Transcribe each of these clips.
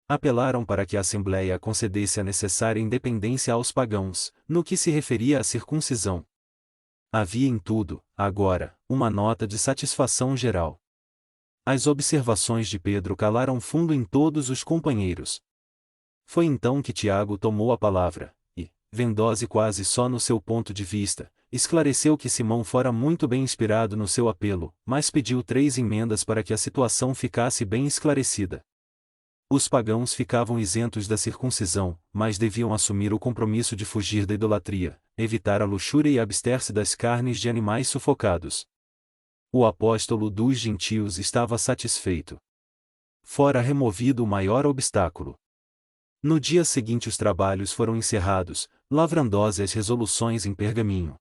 Apelaram para que a Assembleia concedesse a necessária independência aos pagãos, no que se referia à circuncisão. Havia em tudo, agora, uma nota de satisfação geral. As observações de Pedro calaram fundo em todos os companheiros. Foi então que Tiago tomou a palavra, e, vendose quase só no seu ponto de vista, esclareceu que Simão fora muito bem inspirado no seu apelo, mas pediu 3 emendas para que a situação ficasse bem esclarecida. Os pagãos ficavam isentos da circuncisão, mas deviam assumir o compromisso de fugir da idolatria, evitar a luxúria e abster-se das carnes de animais sufocados. O apóstolo dos gentios estava satisfeito. Fora removido o maior obstáculo. No dia seguinte os trabalhos foram encerrados, lavrando-se as resoluções em pergaminho.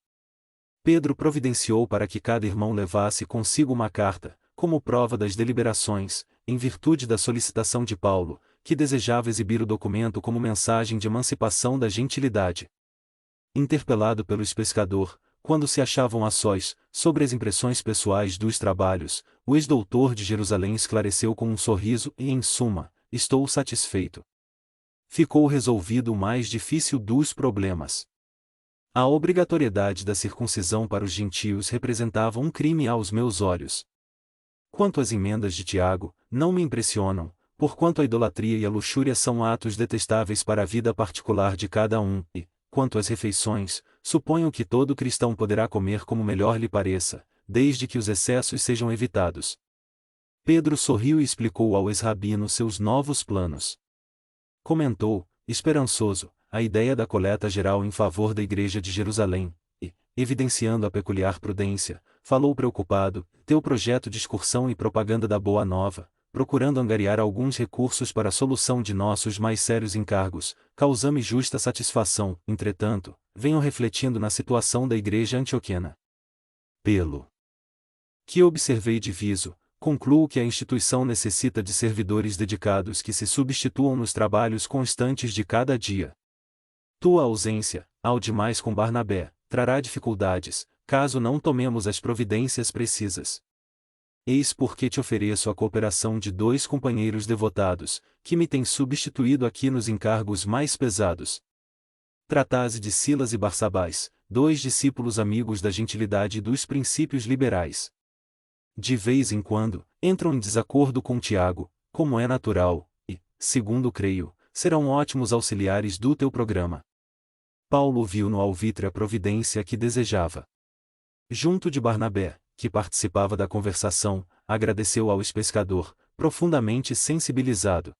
Pedro providenciou para que cada irmão levasse consigo uma carta, como prova das deliberações, em virtude da solicitação de Paulo, que desejava exibir o documento como mensagem de emancipação da gentilidade. Interpelado pelo pescador, quando se achavam a sós, sobre as impressões pessoais dos trabalhos, o ex-doutor de Jerusalém esclareceu com um sorriso e, em suma, estou satisfeito. Ficou resolvido o mais difícil dos problemas. A obrigatoriedade da circuncisão para os gentios representava um crime aos meus olhos. Quanto às emendas de Tiago, não me impressionam, porquanto a idolatria e a luxúria são atos detestáveis para a vida particular de cada um, e, quanto às refeições, suponho que todo cristão poderá comer como melhor lhe pareça, desde que os excessos sejam evitados. Pedro sorriu e explicou ao ex-rabino seus novos planos. Comentou, esperançoso, a ideia da coleta geral em favor da Igreja de Jerusalém, e, evidenciando a peculiar prudência, falou preocupado, teu projeto de excursão e propaganda da Boa Nova, procurando angariar alguns recursos para a solução de nossos mais sérios encargos, causa-me justa satisfação, entretanto, venho refletindo na situação da Igreja antioquena. Pelo que observei de viso, concluo que a instituição necessita de servidores dedicados que se substituam nos trabalhos constantes de cada dia. Tua ausência, ao demais com Barnabé, trará dificuldades, caso não tomemos as providências precisas. Eis porque te ofereço a cooperação de 2 companheiros devotados, que me têm substituído aqui nos encargos mais pesados. Tratasse de Silas e Barsabás, 2 discípulos amigos da gentilidade e dos princípios liberais. De vez em quando, entram em desacordo com Tiago, como é natural, e, segundo creio, serão ótimos auxiliares do teu programa. Paulo viu no alvitre a providência que desejava. Junto de Barnabé, que participava da conversação, agradeceu ao ex-pescador, profundamente sensibilizado.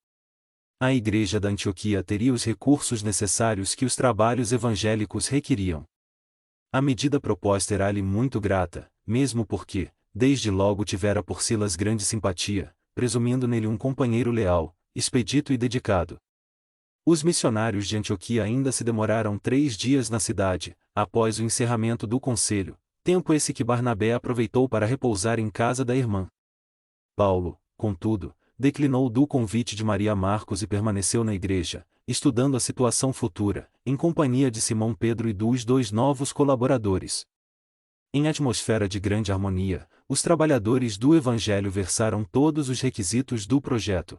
A Igreja da Antioquia teria os recursos necessários que os trabalhos evangélicos requeriam. A medida proposta era-lhe muito grata, mesmo porque, desde logo tivera por Silas grande simpatia, presumindo nele um companheiro leal, expedito e dedicado. Os missionários de Antioquia ainda se demoraram 3 dias na cidade, após o encerramento do conselho, tempo esse que Barnabé aproveitou para repousar em casa da irmã. Paulo, contudo, declinou do convite de Maria Marcos e permaneceu na igreja, estudando a situação futura, em companhia de Simão Pedro e dos 2 novos colaboradores. Em atmosfera de grande harmonia, os trabalhadores do Evangelho versaram todos os requisitos do projeto.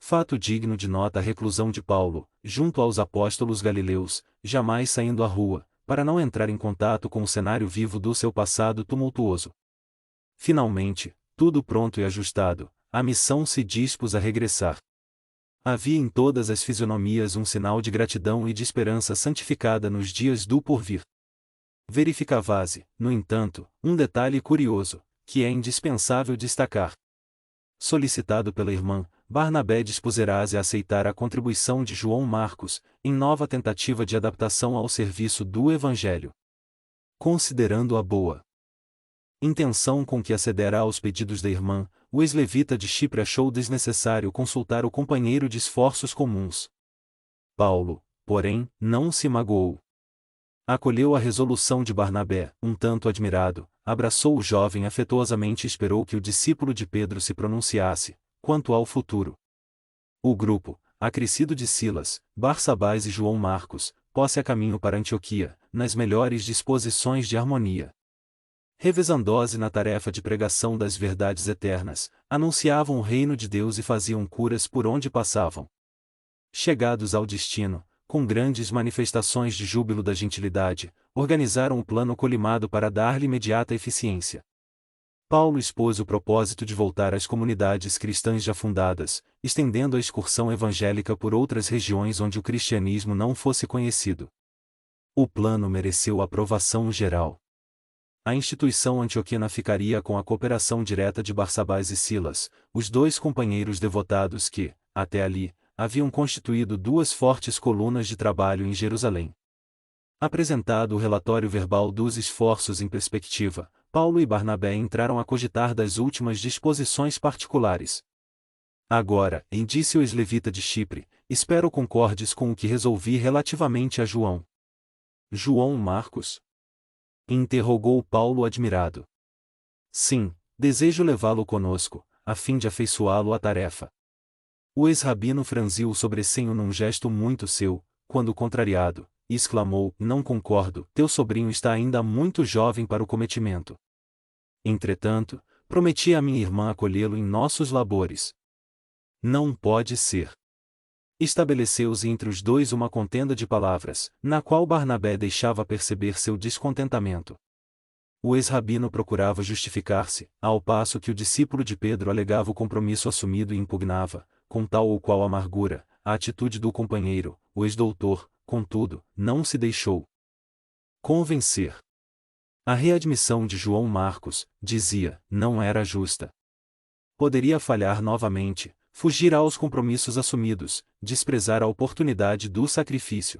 Fato digno de nota a reclusão de Paulo, junto aos apóstolos galileus, jamais saindo à rua, para não entrar em contato com o cenário vivo do seu passado tumultuoso. Finalmente, tudo pronto e ajustado, a missão se dispôs a regressar. Havia em todas as fisionomias um sinal de gratidão e de esperança santificada nos dias do porvir. Verificava-se, no entanto, um detalhe curioso, que é indispensável destacar. Solicitado pela irmã, Barnabé dispuserá-se a aceitar a contribuição de João Marcos, em nova tentativa de adaptação ao serviço do Evangelho. Considerando a boa intenção com que acederá aos pedidos da irmã, o ex-levita de Chipre achou desnecessário consultar o companheiro de esforços comuns. Paulo, porém, não se magoou. Acolheu a resolução de Barnabé, um tanto admirado, abraçou o jovem afetuosamente e esperou que o discípulo de Pedro se pronunciasse, quanto ao futuro. O grupo, acrescido de Silas, Barsabás e João Marcos, pôs-se a caminho para Antioquia, nas melhores disposições de harmonia. revezando-se na tarefa de pregação das verdades eternas, anunciavam o reino de Deus e faziam curas por onde passavam. Chegados ao destino, com grandes manifestações de júbilo da gentilidade, organizaram o plano colimado para dar-lhe imediata eficiência. Paulo expôs o propósito de voltar às comunidades cristãs já fundadas, estendendo a excursão evangélica por outras regiões onde o cristianismo não fosse conhecido. O plano mereceu aprovação geral. A instituição antioquina ficaria com a cooperação direta de Barsabás e Silas, os dois companheiros devotados que, até ali, haviam constituído duas fortes colunas de trabalho em Jerusalém. Apresentado o relatório verbal dos esforços em perspectiva, Paulo e Barnabé entraram a cogitar das últimas disposições particulares. Agora, disse o ex-levita de Chipre, espero concordes com o que resolvi relativamente a João. João Marcos? Interrogou Paulo admirado. Sim, desejo levá-lo conosco, a fim de afeiçoá-lo à tarefa. O ex-rabino franziu o sobrecenho num gesto muito seu, quando contrariado, e exclamou, não concordo, teu sobrinho está ainda muito jovem para o cometimento. Entretanto, prometi a minha irmã acolhê-lo em nossos labores. Não pode ser. Estabeleceu-se entre os dois uma contenda de palavras, na qual Barnabé deixava perceber seu descontentamento. O ex-rabino procurava justificar-se, ao passo que o discípulo de Pedro alegava o compromisso assumido e impugnava, com tal ou qual amargura, a atitude do companheiro. O ex-doutor, contudo, não se deixou convencer. A readmissão de João Marcos, dizia, não era justa. Poderia falhar novamente, fugir aos compromissos assumidos, desprezar a oportunidade do sacrifício.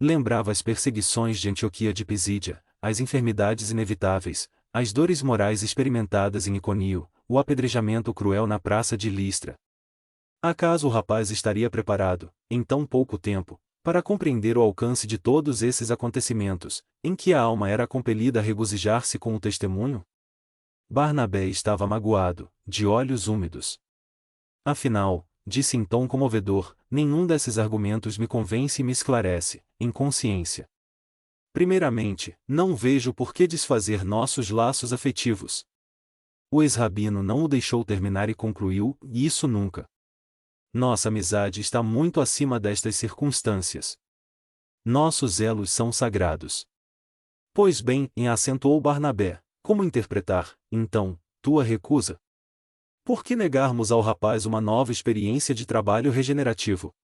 Lembrava as perseguições de Antioquia de Pisídia, as enfermidades inevitáveis, as dores morais experimentadas em Iconio, o apedrejamento cruel na praça de Listra. Acaso o rapaz estaria preparado, em tão pouco tempo, para compreender o alcance de todos esses acontecimentos, em que a alma era compelida a regozijar-se com o testemunho? Barnabé estava magoado, de olhos úmidos. Afinal, disse em tom comovedor, nenhum desses argumentos me convence e me esclarece, em consciência. Primeiramente, não vejo por que desfazer nossos laços afetivos. O ex-rabino não o deixou terminar e concluiu, isso nunca. Nossa amizade está muito acima destas circunstâncias. Nossos elos são sagrados. Pois bem, acentuou Barnabé, como interpretar, então, tua recusa? Por que negarmos ao rapaz uma nova experiência de trabalho regenerativo?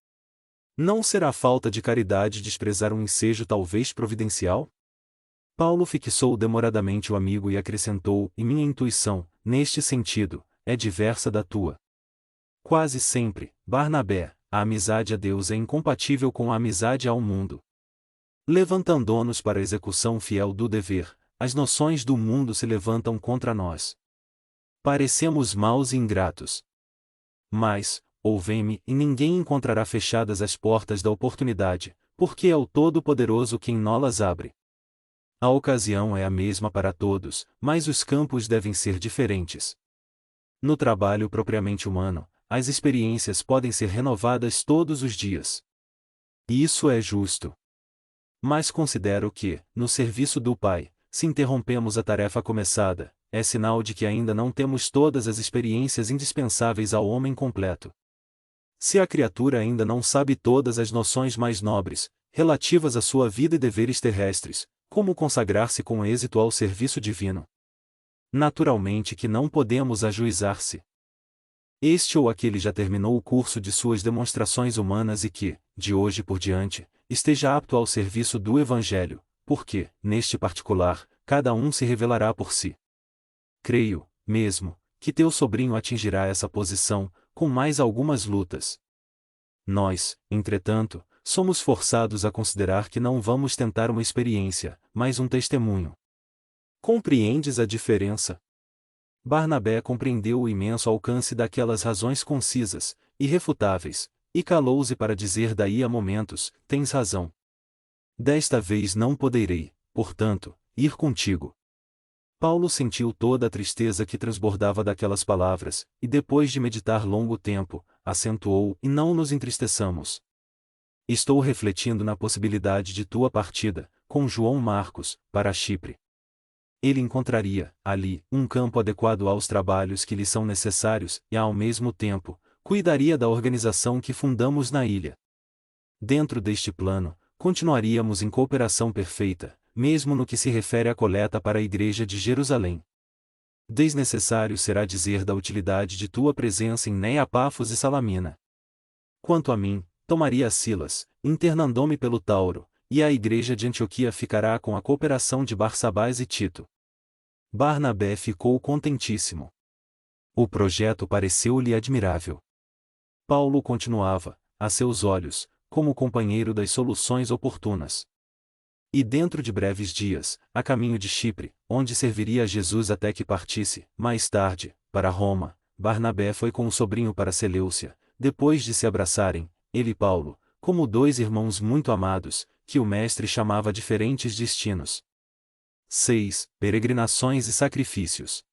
Não será falta de caridade desprezar um ensejo talvez providencial? Paulo fixou demoradamente o amigo e acrescentou, e minha intuição, neste sentido, é diversa da tua. Quase sempre, Barnabé, a amizade a Deus é incompatível com a amizade ao mundo. Levantando-nos para a execução fiel do dever, as noções do mundo se levantam contra nós. Parecemos maus e ingratos. Mas, ouvem-me, e ninguém encontrará fechadas as portas da oportunidade, porque é o Todo-Poderoso quem nolas abre. A ocasião é a mesma para todos, mas os campos devem ser diferentes. No trabalho propriamente humano, as experiências podem ser renovadas todos os dias. Isso é justo. Mas considero que, no serviço do Pai, se interrompemos a tarefa começada, é sinal de que ainda não temos todas as experiências indispensáveis ao homem completo. Se a criatura ainda não sabe todas as noções mais nobres, relativas à sua vida e deveres terrestres, como consagrar-se com êxito ao serviço divino? Naturalmente que não podemos ajuizar-se. Este ou aquele já terminou o curso de suas demonstrações humanas e que, de hoje por diante, esteja apto ao serviço do Evangelho, porque, neste particular, cada um se revelará por si. Creio, mesmo, que teu sobrinho atingirá essa posição, com mais algumas lutas. Nós, entretanto, somos forçados a considerar que não vamos tentar uma experiência, mas um testemunho. Compreendes a diferença? Barnabé compreendeu o imenso alcance daquelas razões concisas, irrefutáveis, e calou-se para dizer daí a momentos, tens razão. Desta vez não poderei, portanto, ir contigo. Paulo sentiu toda a tristeza que transbordava daquelas palavras, e depois de meditar longo tempo, acentuou, e não nos entristeçamos. Estou refletindo na possibilidade de tua partida, com João Marcos, para Chipre. Ele encontraria, ali, um campo adequado aos trabalhos que lhe são necessários e, ao mesmo tempo, cuidaria da organização que fundamos na ilha. Dentro deste plano, continuaríamos em cooperação perfeita, mesmo no que se refere à coleta para a Igreja de Jerusalém. Desnecessário será dizer da utilidade de tua presença em Neapafos e Salamina. Quanto a mim, tomaria a Silas, internando-me pelo Tauro, e a Igreja de Antioquia ficará com a cooperação de Barsabás e Tito. Barnabé ficou contentíssimo. O projeto pareceu-lhe admirável. Paulo continuava, a seus olhos, como companheiro das soluções oportunas. E dentro de breves dias, a caminho de Chipre, onde serviria a Jesus até que partisse, mais tarde, para Roma, Barnabé foi com o sobrinho para Seleucia, depois de se abraçarem, ele e Paulo, como dois irmãos muito amados, que o mestre chamava diferentes destinos. 6. Peregrinações e sacrifícios.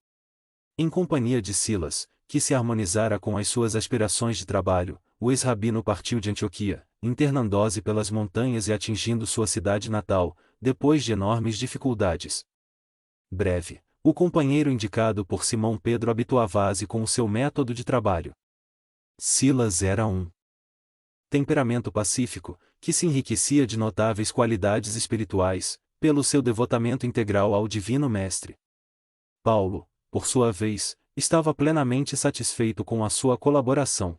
Em companhia de Silas, que se harmonizara com as suas aspirações de trabalho, o ex-rabino partiu de Antioquia, internando-se pelas montanhas e atingindo sua cidade natal, depois de enormes dificuldades. Breve, o companheiro indicado por Simão Pedro habituava-se com o seu método de trabalho. Silas era um temperamento pacífico, que se enriquecia de notáveis qualidades espirituais, pelo seu devotamento integral ao Divino Mestre. Paulo, por sua vez, estava plenamente satisfeito com a sua colaboração.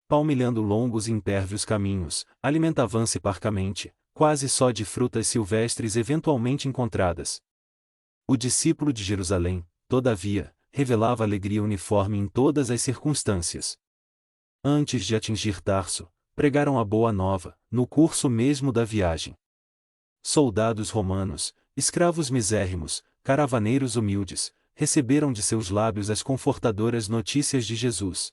Palmilhando longos e impérvios caminhos, alimentavam-se parcamente, quase só de frutas silvestres eventualmente encontradas. O discípulo de Jerusalém, todavia, revelava alegria uniforme em todas as circunstâncias. Antes de atingir Tarso, pregaram a boa nova, no curso mesmo da viagem. Soldados romanos, escravos misérrimos, caravaneiros humildes, receberam de seus lábios as confortadoras notícias de Jesus.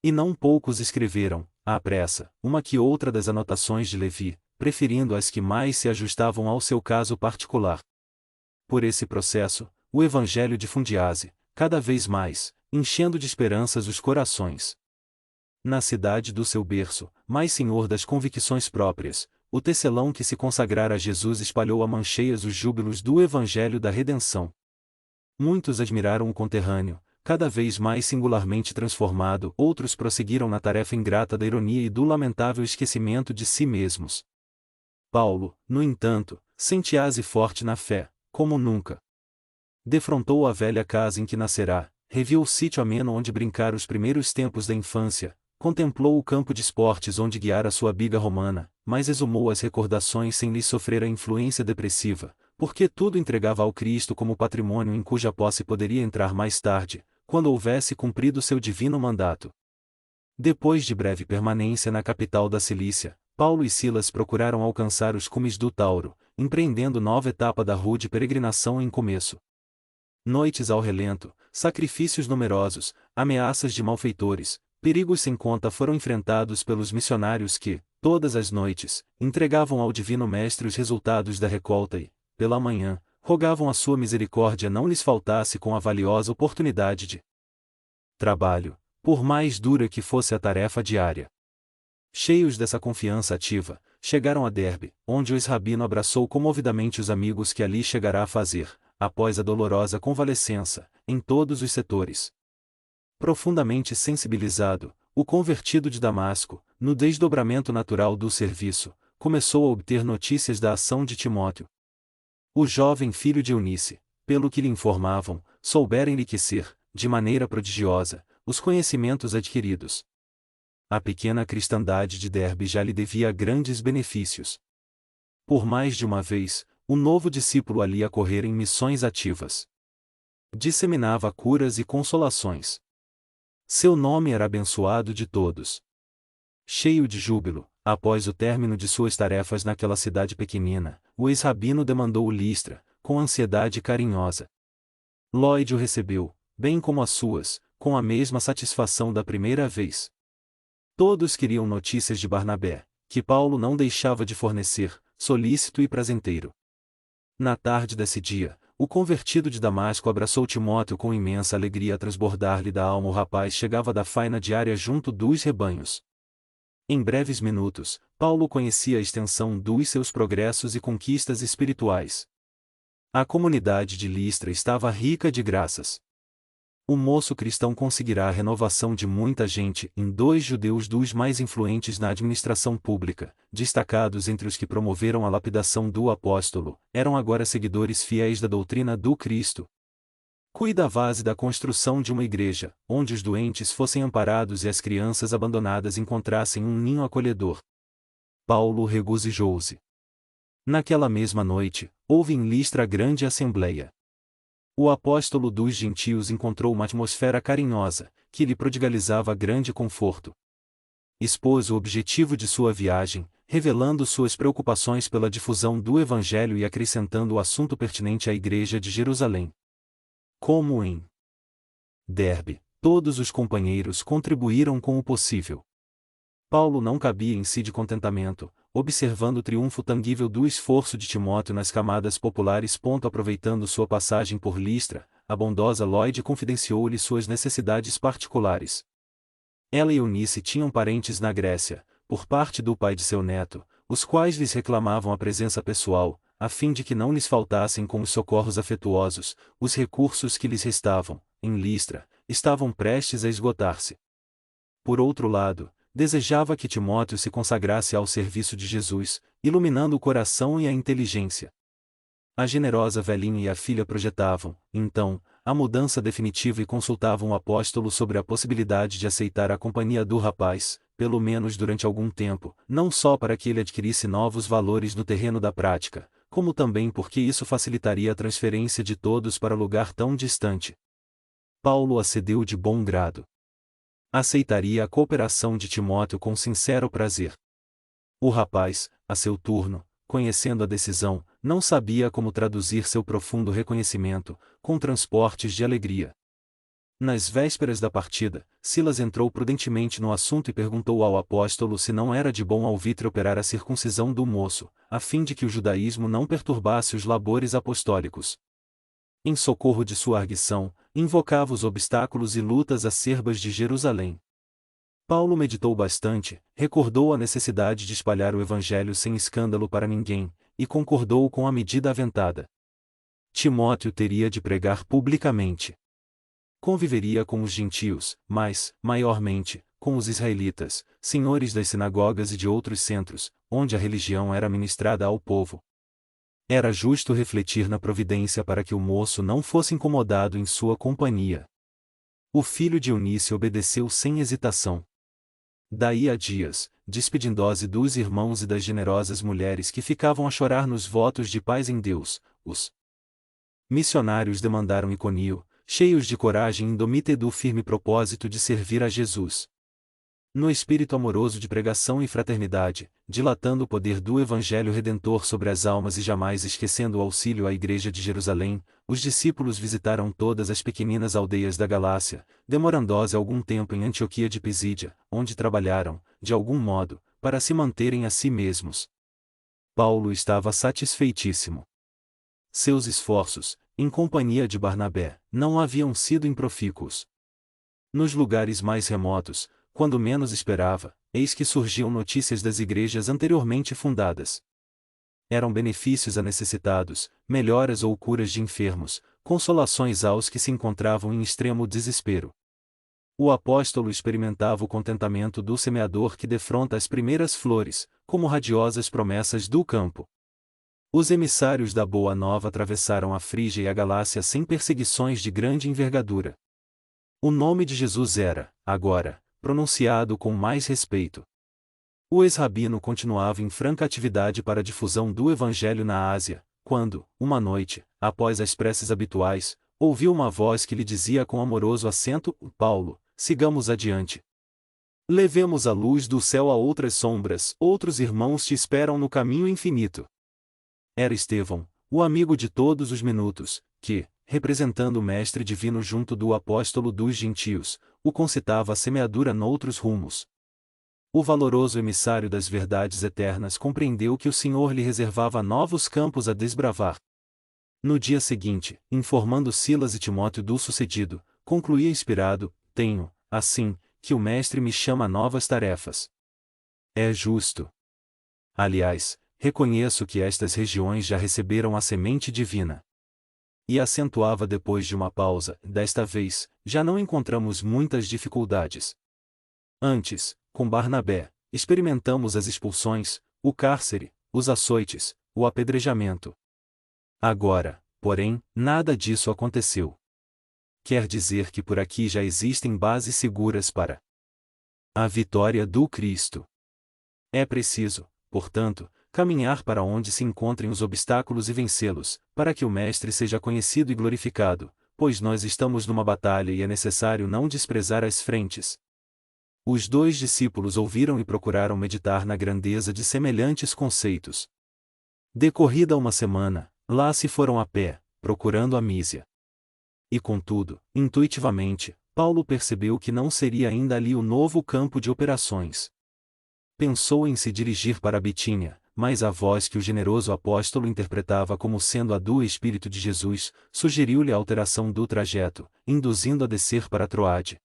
E não poucos escreveram, à pressa, uma que outra das anotações de Levi, preferindo as que mais se ajustavam ao seu caso particular. Por esse processo, o Evangelho difundia-se, cada vez mais, enchendo de esperanças os corações. Na cidade do seu berço, mais senhor das convicções próprias, o tecelão que se consagrara a Jesus espalhou a mancheias os júbilos do Evangelho da Redenção. Muitos admiraram o conterrâneo, cada vez mais singularmente transformado, outros prosseguiram na tarefa ingrata da ironia e do lamentável esquecimento de si mesmos. Paulo, no entanto, sentia-se forte na fé, como nunca. Defrontou a velha casa em que nascerá, reviu o sítio ameno onde brincara os primeiros tempos da infância, contemplou o campo de esportes onde guiara sua biga romana, mas exumou as recordações sem lhe sofrer a influência depressiva, porque tudo entregava ao Cristo como patrimônio em cuja posse poderia entrar mais tarde, quando houvesse cumprido seu divino mandato. Depois de breve permanência na capital da Cilícia, Paulo e Silas procuraram alcançar os cumes do Tauro, empreendendo nova etapa da rude peregrinação em começo. Noites ao relento, sacrifícios numerosos, ameaças de malfeitores, perigos sem conta foram enfrentados pelos missionários que, todas as noites, entregavam ao Divino Mestre os resultados da recolta e, pela manhã, rogavam a sua misericórdia não lhes faltasse com a valiosa oportunidade de trabalho, por mais dura que fosse a tarefa diária. Cheios dessa confiança ativa, chegaram a Derbe, onde o ex-rabino abraçou comovidamente os amigos que ali chegará a fazer, após a dolorosa convalescença, em todos os setores. Profundamente sensibilizado, o convertido de Damasco, no desdobramento natural do serviço, começou a obter notícias da ação de Timóteo. O jovem filho de Eunice, pelo que lhe informavam, soubera enriquecer, de maneira prodigiosa, os conhecimentos adquiridos. A pequena cristandade de Derbe já lhe devia grandes benefícios. Por mais de uma vez, o novo discípulo ali a correr em missões ativas. Disseminava curas e consolações. Seu nome era abençoado de todos. Cheio de júbilo, após o término de suas tarefas naquela cidade pequenina, o ex-rabino demandou Listra, com ansiedade carinhosa. Lloyd o recebeu, bem como as suas, com a mesma satisfação da primeira vez. Todos queriam notícias de Barnabé, que Paulo não deixava de fornecer, solícito e prazenteiro. Na tarde desse dia, o convertido de Damasco abraçou Timóteo com imensa alegria a transbordar-lhe da alma. O rapaz chegava da faina diária junto dos rebanhos. Em breves minutos, Paulo conhecia a extensão dos seus progressos e conquistas espirituais. A comunidade de Listra estava rica de graças. O moço cristão conseguirá a renovação de muita gente em 2 judeus dos mais influentes na administração pública, destacados entre os que promoveram a lapidação do apóstolo, eram agora seguidores fiéis da doutrina do Cristo. Cuida a base da construção de uma igreja, onde os doentes fossem amparados e as crianças abandonadas encontrassem um ninho acolhedor. Paulo regozijou-se. Naquela mesma noite, houve em Listra grande assembleia. O apóstolo dos gentios encontrou uma atmosfera carinhosa, que lhe prodigalizava grande conforto. Expôs o objetivo de sua viagem, revelando suas preocupações pela difusão do Evangelho e acrescentando o assunto pertinente à igreja de Jerusalém. Como em Derbe, todos os companheiros contribuíram com o possível. Paulo não cabia em si de contentamento, observando o triunfo tangível do esforço de Timóteo nas camadas populares. Aproveitando sua passagem por Listra, a bondosa Lloyd confidenciou-lhe suas necessidades particulares. Ela e Eunice tinham parentes na Grécia, por parte do pai de seu neto, os quais lhes reclamavam a presença pessoal, a fim de que não lhes faltassem com os socorros afetuosos, os recursos que lhes restavam, em Listra, estavam prestes a esgotar-se. Por outro lado, desejava que Timóteo se consagrasse ao serviço de Jesus, iluminando o coração e a inteligência. A generosa velhinha e a filha projetavam, então, a mudança definitiva e consultavam o apóstolo sobre a possibilidade de aceitar a companhia do rapaz, pelo menos durante algum tempo, não só para que ele adquirisse novos valores no terreno da prática, como também porque isso facilitaria a transferência de todos para lugar tão distante. Paulo acedeu de bom grado. Aceitaria a cooperação de Timóteo com sincero prazer. O rapaz, a seu turno, conhecendo a decisão, não sabia como traduzir seu profundo reconhecimento, com transportes de alegria. Nas vésperas da partida, Silas entrou prudentemente no assunto e perguntou ao apóstolo se não era de bom alvitre operar a circuncisão do moço, a fim de que o judaísmo não perturbasse os labores apostólicos. Em socorro de sua arguição, invocava os obstáculos e lutas acerbas de Jerusalém. Paulo meditou bastante, recordou a necessidade de espalhar o evangelho sem escândalo para ninguém, e concordou com a medida aventada. Timóteo teria de pregar publicamente. Conviveria com os gentios, mas, maiormente, com os israelitas, senhores das sinagogas e de outros centros, onde a religião era ministrada ao povo. Era justo refletir na providência para que o moço não fosse incomodado em sua companhia. O filho de Eunice obedeceu sem hesitação. Daí a dias, despedindo-se dos irmãos e das generosas mulheres que ficavam a chorar nos votos de paz em Deus, os missionários demandaram Iconio, cheios de coragem indomita e do firme propósito de servir a Jesus. No espírito amoroso de pregação e fraternidade, dilatando o poder do Evangelho Redentor sobre as almas e jamais esquecendo o auxílio à Igreja de Jerusalém, os discípulos visitaram todas as pequeninas aldeias da Galácia, demorando-se algum tempo em Antioquia de Pisídia, onde trabalharam, de algum modo, para se manterem a si mesmos. Paulo estava satisfeitíssimo. Seus esforços, em companhia de Barnabé, não haviam sido improfícuos. Nos lugares mais remotos, quando menos esperava, eis que surgiam notícias das igrejas anteriormente fundadas. Eram benefícios a necessitados, melhoras ou curas de enfermos, consolações aos que se encontravam em extremo desespero. O apóstolo experimentava o contentamento do semeador que defronta as primeiras flores, como radiosas promessas do campo. Os emissários da Boa Nova atravessaram a Frígia e a Galácia sem perseguições de grande envergadura. O nome de Jesus era, agora, pronunciado com mais respeito. O ex-rabino continuava em franca atividade para a difusão do Evangelho na Ásia, quando, uma noite, após as preces habituais, ouviu uma voz que lhe dizia com amoroso acento: Paulo, sigamos adiante. Levemos a luz do céu a outras sombras, outros irmãos te esperam no caminho infinito. Era Estevão, o amigo de todos os minutos, que, representando o Mestre Divino junto do apóstolo dos gentios, o concitava a semeadura noutros rumos. O valoroso emissário das verdades eternas compreendeu que o Senhor lhe reservava novos campos a desbravar. No dia seguinte, informando Silas e Timóteo do sucedido, concluía inspirado: tenho, assim, que o Mestre me chama a novas tarefas. É justo. Aliás, reconheço que estas regiões já receberam a semente divina. E acentuava depois de uma pausa: desta vez, já não encontramos muitas dificuldades. Antes, com Barnabé, experimentamos as expulsões, o cárcere, os açoites, o apedrejamento. Agora, porém, nada disso aconteceu. Quer dizer que por aqui já existem bases seguras para a vitória do Cristo. É preciso, portanto, caminhar para onde se encontrem os obstáculos e vencê-los, para que o Mestre seja conhecido e glorificado, pois nós estamos numa batalha e é necessário não desprezar as frentes. Os 2 discípulos ouviram e procuraram meditar na grandeza de semelhantes conceitos. Decorrida uma semana, lá se foram a pé, procurando a Mísia. E contudo, intuitivamente, Paulo percebeu que não seria ainda ali o novo campo de operações. Pensou em se dirigir para Bitínia, mas a voz que o generoso apóstolo interpretava como sendo a do Espírito de Jesus, sugeriu-lhe a alteração do trajeto, induzindo a descer para Troade.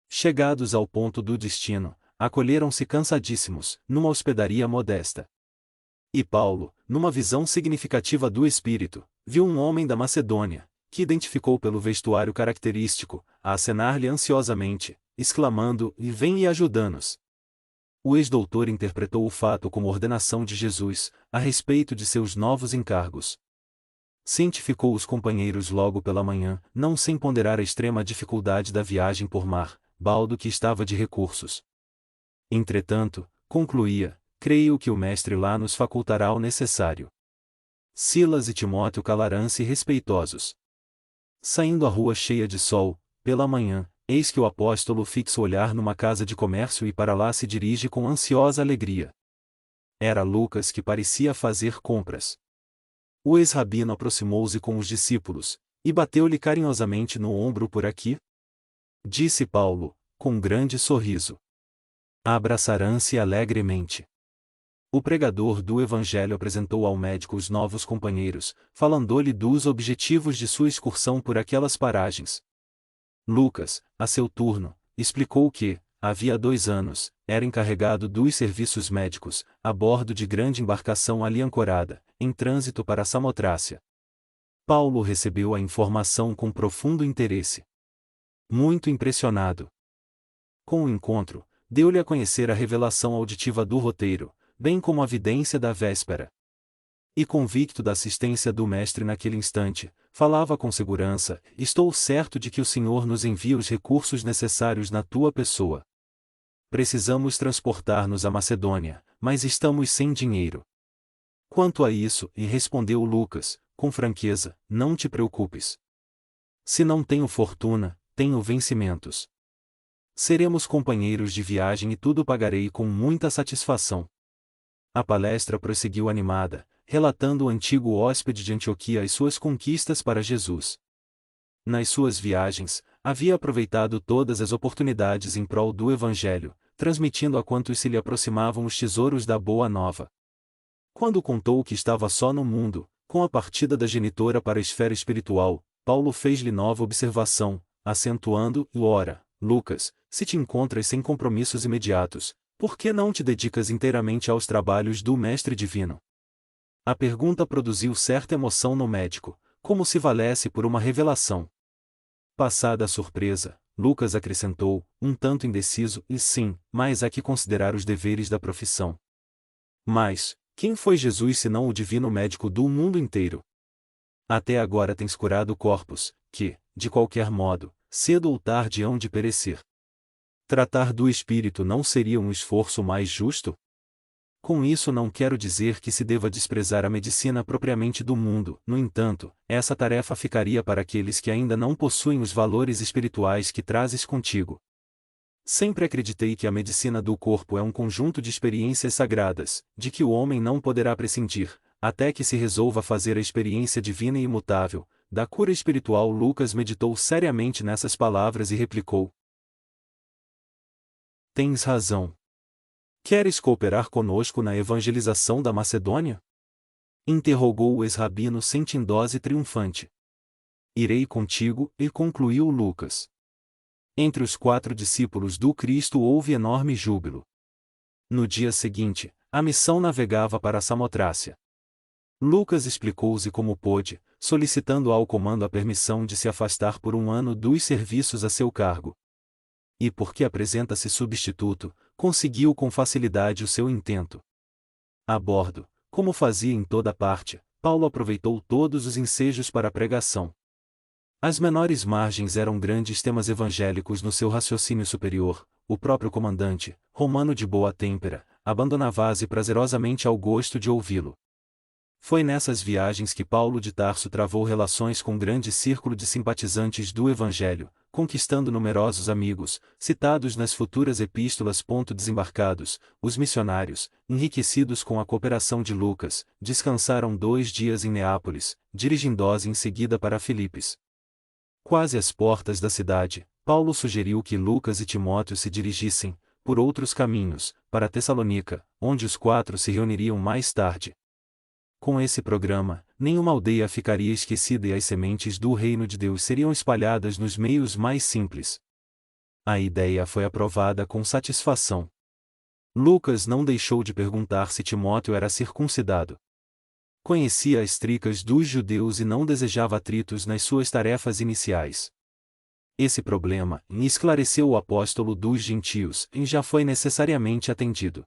Chegados ao ponto do destino, acolheram-se cansadíssimos, numa hospedaria modesta. E Paulo, numa visão significativa do Espírito, viu um homem da Macedônia, que identificou pelo vestuário característico, a acenar-lhe ansiosamente, exclamando: "E vem e ajuda-nos." O ex-doutor interpretou o fato como ordenação de Jesus, a respeito de seus novos encargos. Cientificou os companheiros logo pela manhã, não sem ponderar a extrema dificuldade da viagem por mar, baldo que estava de recursos. Entretanto, concluía: "Creio que o Mestre lá nos facultará o necessário." Silas e Timóteo calarão-se respeitosos. Saindo à rua cheia de sol, pela manhã, eis que o apóstolo fixa o olhar numa casa de comércio e para lá se dirige com ansiosa alegria. Era Lucas, que parecia fazer compras. O ex-rabino aproximou-se com os discípulos, e bateu-lhe carinhosamente no ombro: "Por aqui?" Disse Paulo, com grande sorriso. Abraçarão-se alegremente. O pregador do Evangelho apresentou ao médico os novos companheiros, falando-lhe dos objetivos de sua excursão por aquelas paragens. Lucas, a seu turno, explicou que, havia 2 anos, era encarregado dos serviços médicos, a bordo de grande embarcação ali ancorada, em trânsito para Samotrácia. Paulo recebeu a informação com profundo interesse. Muito impressionado com o encontro, deu-lhe a conhecer a revelação auditiva do roteiro, bem como a vidência da véspera. E convicto da assistência do Mestre naquele instante, falava com segurança: "Estou certo de que o Senhor nos envia os recursos necessários na tua pessoa. Precisamos transportar-nos à Macedônia, mas estamos sem dinheiro." "Quanto a isso," e respondeu Lucas, com franqueza, "não te preocupes. Se não tenho fortuna, tenho vencimentos. Seremos companheiros de viagem e tudo pagarei com muita satisfação." A palestra prosseguiu animada, relatando o antigo hóspede de Antioquia as suas conquistas para Jesus. Nas suas viagens, havia aproveitado todas as oportunidades em prol do Evangelho, transmitindo a quantos se lhe aproximavam os tesouros da Boa Nova. Quando contou que estava só no mundo, com a partida da genitora para a esfera espiritual, Paulo fez-lhe nova observação, acentuando: "Ora, Lucas, se te encontras sem compromissos imediatos, por que não te dedicas inteiramente aos trabalhos do Mestre Divino?" A pergunta produziu certa emoção no médico, como se valesse por uma revelação. Passada a surpresa, Lucas acrescentou, um tanto indeciso: "E sim, mas há que considerar os deveres da profissão." "Mas, quem foi Jesus senão o divino médico do mundo inteiro? Até agora tens curado corpos, que, de qualquer modo, cedo ou tarde hão de perecer. Tratar do espírito não seria um esforço mais justo? Com isso não quero dizer que se deva desprezar a medicina propriamente do mundo, no entanto, essa tarefa ficaria para aqueles que ainda não possuem os valores espirituais que trazes contigo. Sempre acreditei que a medicina do corpo é um conjunto de experiências sagradas, de que o homem não poderá prescindir, até que se resolva fazer a experiência divina e imutável, da cura espiritual." Lucas meditou seriamente nessas palavras e replicou: "Tens razão. Queres cooperar conosco na evangelização da Macedônia?" Interrogou o ex-rabino sentindo-se triunfante. "Irei contigo," e concluiu Lucas. Entre os 4 discípulos do Cristo houve enorme júbilo. No dia seguinte, a missão navegava para Samotrácia. Lucas explicou-se como pôde, solicitando ao comando a permissão de se afastar por um ano dos serviços a seu cargo. E porque apresenta-se substituto, conseguiu com facilidade o seu intento. A bordo, como fazia em toda parte, Paulo aproveitou todos os ensejos para a pregação. As menores margens eram grandes temas evangélicos no seu raciocínio superior. O próprio comandante, romano de boa têmpera, abandonava-se prazerosamente ao gosto de ouvi-lo. Foi nessas viagens que Paulo de Tarso travou relações com um grande círculo de simpatizantes do Evangelho, conquistando numerosos amigos, citados nas futuras epístolas. Desembarcados, os missionários, enriquecidos com a cooperação de Lucas, descansaram 2 dias em Neápolis, dirigindo-se em seguida para Filipos. Quase às portas da cidade, Paulo sugeriu que Lucas e Timóteo se dirigissem, por outros caminhos, para Tessalônica, onde os 4 se reuniriam mais tarde. Com esse programa, nenhuma aldeia ficaria esquecida e as sementes do reino de Deus seriam espalhadas nos meios mais simples. A ideia foi aprovada com satisfação. Lucas não deixou de perguntar se Timóteo era circuncidado. Conhecia as tricas dos judeus e não desejava atritos nas suas tarefas iniciais. Esse problema esclareceu o apóstolo dos gentios e já foi necessariamente atendido.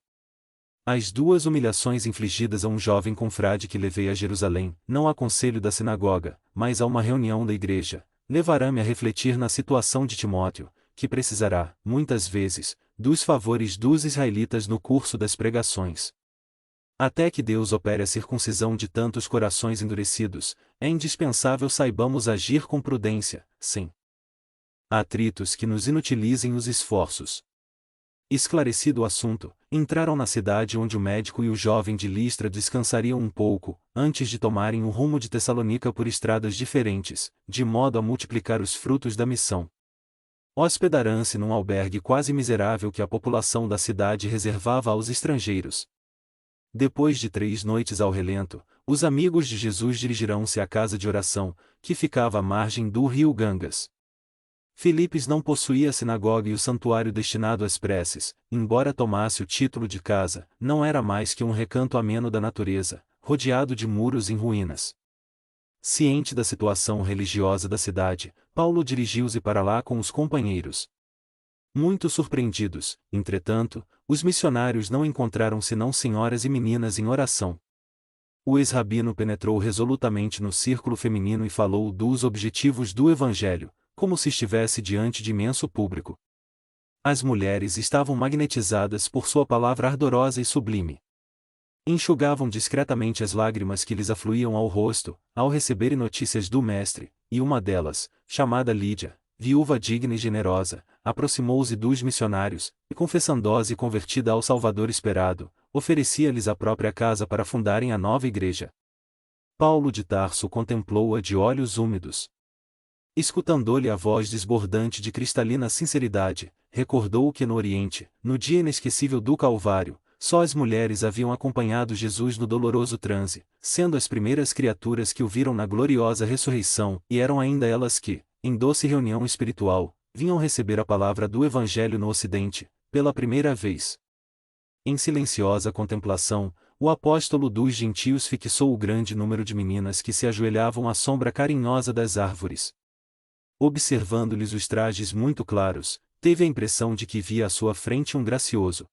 As 2 humilhações infligidas a um jovem confrade que levei a Jerusalém, não a conselho da sinagoga, mas a uma reunião da igreja, levará-me a refletir na situação de Timóteo, que precisará, muitas vezes, dos favores dos israelitas no curso das pregações. Até que Deus opere a circuncisão de tantos corações endurecidos, é indispensável saibamos agir com prudência, sem atritos que nos inutilizem os esforços. Esclarecido o assunto, entraram na cidade onde o médico e o jovem de Listra descansariam um pouco, antes de tomarem o rumo de Tessalônica por estradas diferentes, de modo a multiplicar os frutos da missão. Hospedaram-se num albergue quase miserável que a população da cidade reservava aos estrangeiros. Depois de 3 noites ao relento, os amigos de Jesus dirigirão-se à casa de oração, que ficava à margem do rio Gangas. Filipos não possuía a sinagoga e o santuário destinado às preces, embora tomasse o título de casa, não era mais que um recanto ameno da natureza, rodeado de muros em ruínas. Ciente da situação religiosa da cidade, Paulo dirigiu-se para lá com os companheiros. Muito surpreendidos, entretanto, os missionários não encontraram senão senhoras e meninas em oração. O ex-rabino penetrou resolutamente no círculo feminino e falou dos objetivos do Evangelho, como se estivesse diante de imenso público. As mulheres estavam magnetizadas por sua palavra ardorosa e sublime. Enxugavam discretamente as lágrimas que lhes afluíam ao rosto, ao receberem notícias do Mestre, e uma delas, chamada Lídia, viúva digna e generosa, aproximou-se dos missionários, e confessando-se convertida ao Salvador esperado, oferecia-lhes a própria casa para fundarem a nova igreja. Paulo de Tarso contemplou-a de olhos úmidos. Escutando-lhe a voz desbordante de cristalina sinceridade, recordou que no Oriente, no dia inesquecível do Calvário, só as mulheres haviam acompanhado Jesus no doloroso transe, sendo as primeiras criaturas que o viram na gloriosa ressurreição, e eram ainda elas que, em doce reunião espiritual, vinham receber a palavra do Evangelho no Ocidente, pela primeira vez. Em silenciosa contemplação, o apóstolo dos gentios fixou o grande número de meninas que se ajoelhavam à sombra carinhosa das árvores. Observando-lhes os trajes muito claros, teve a impressão de que via à sua frente um gracioso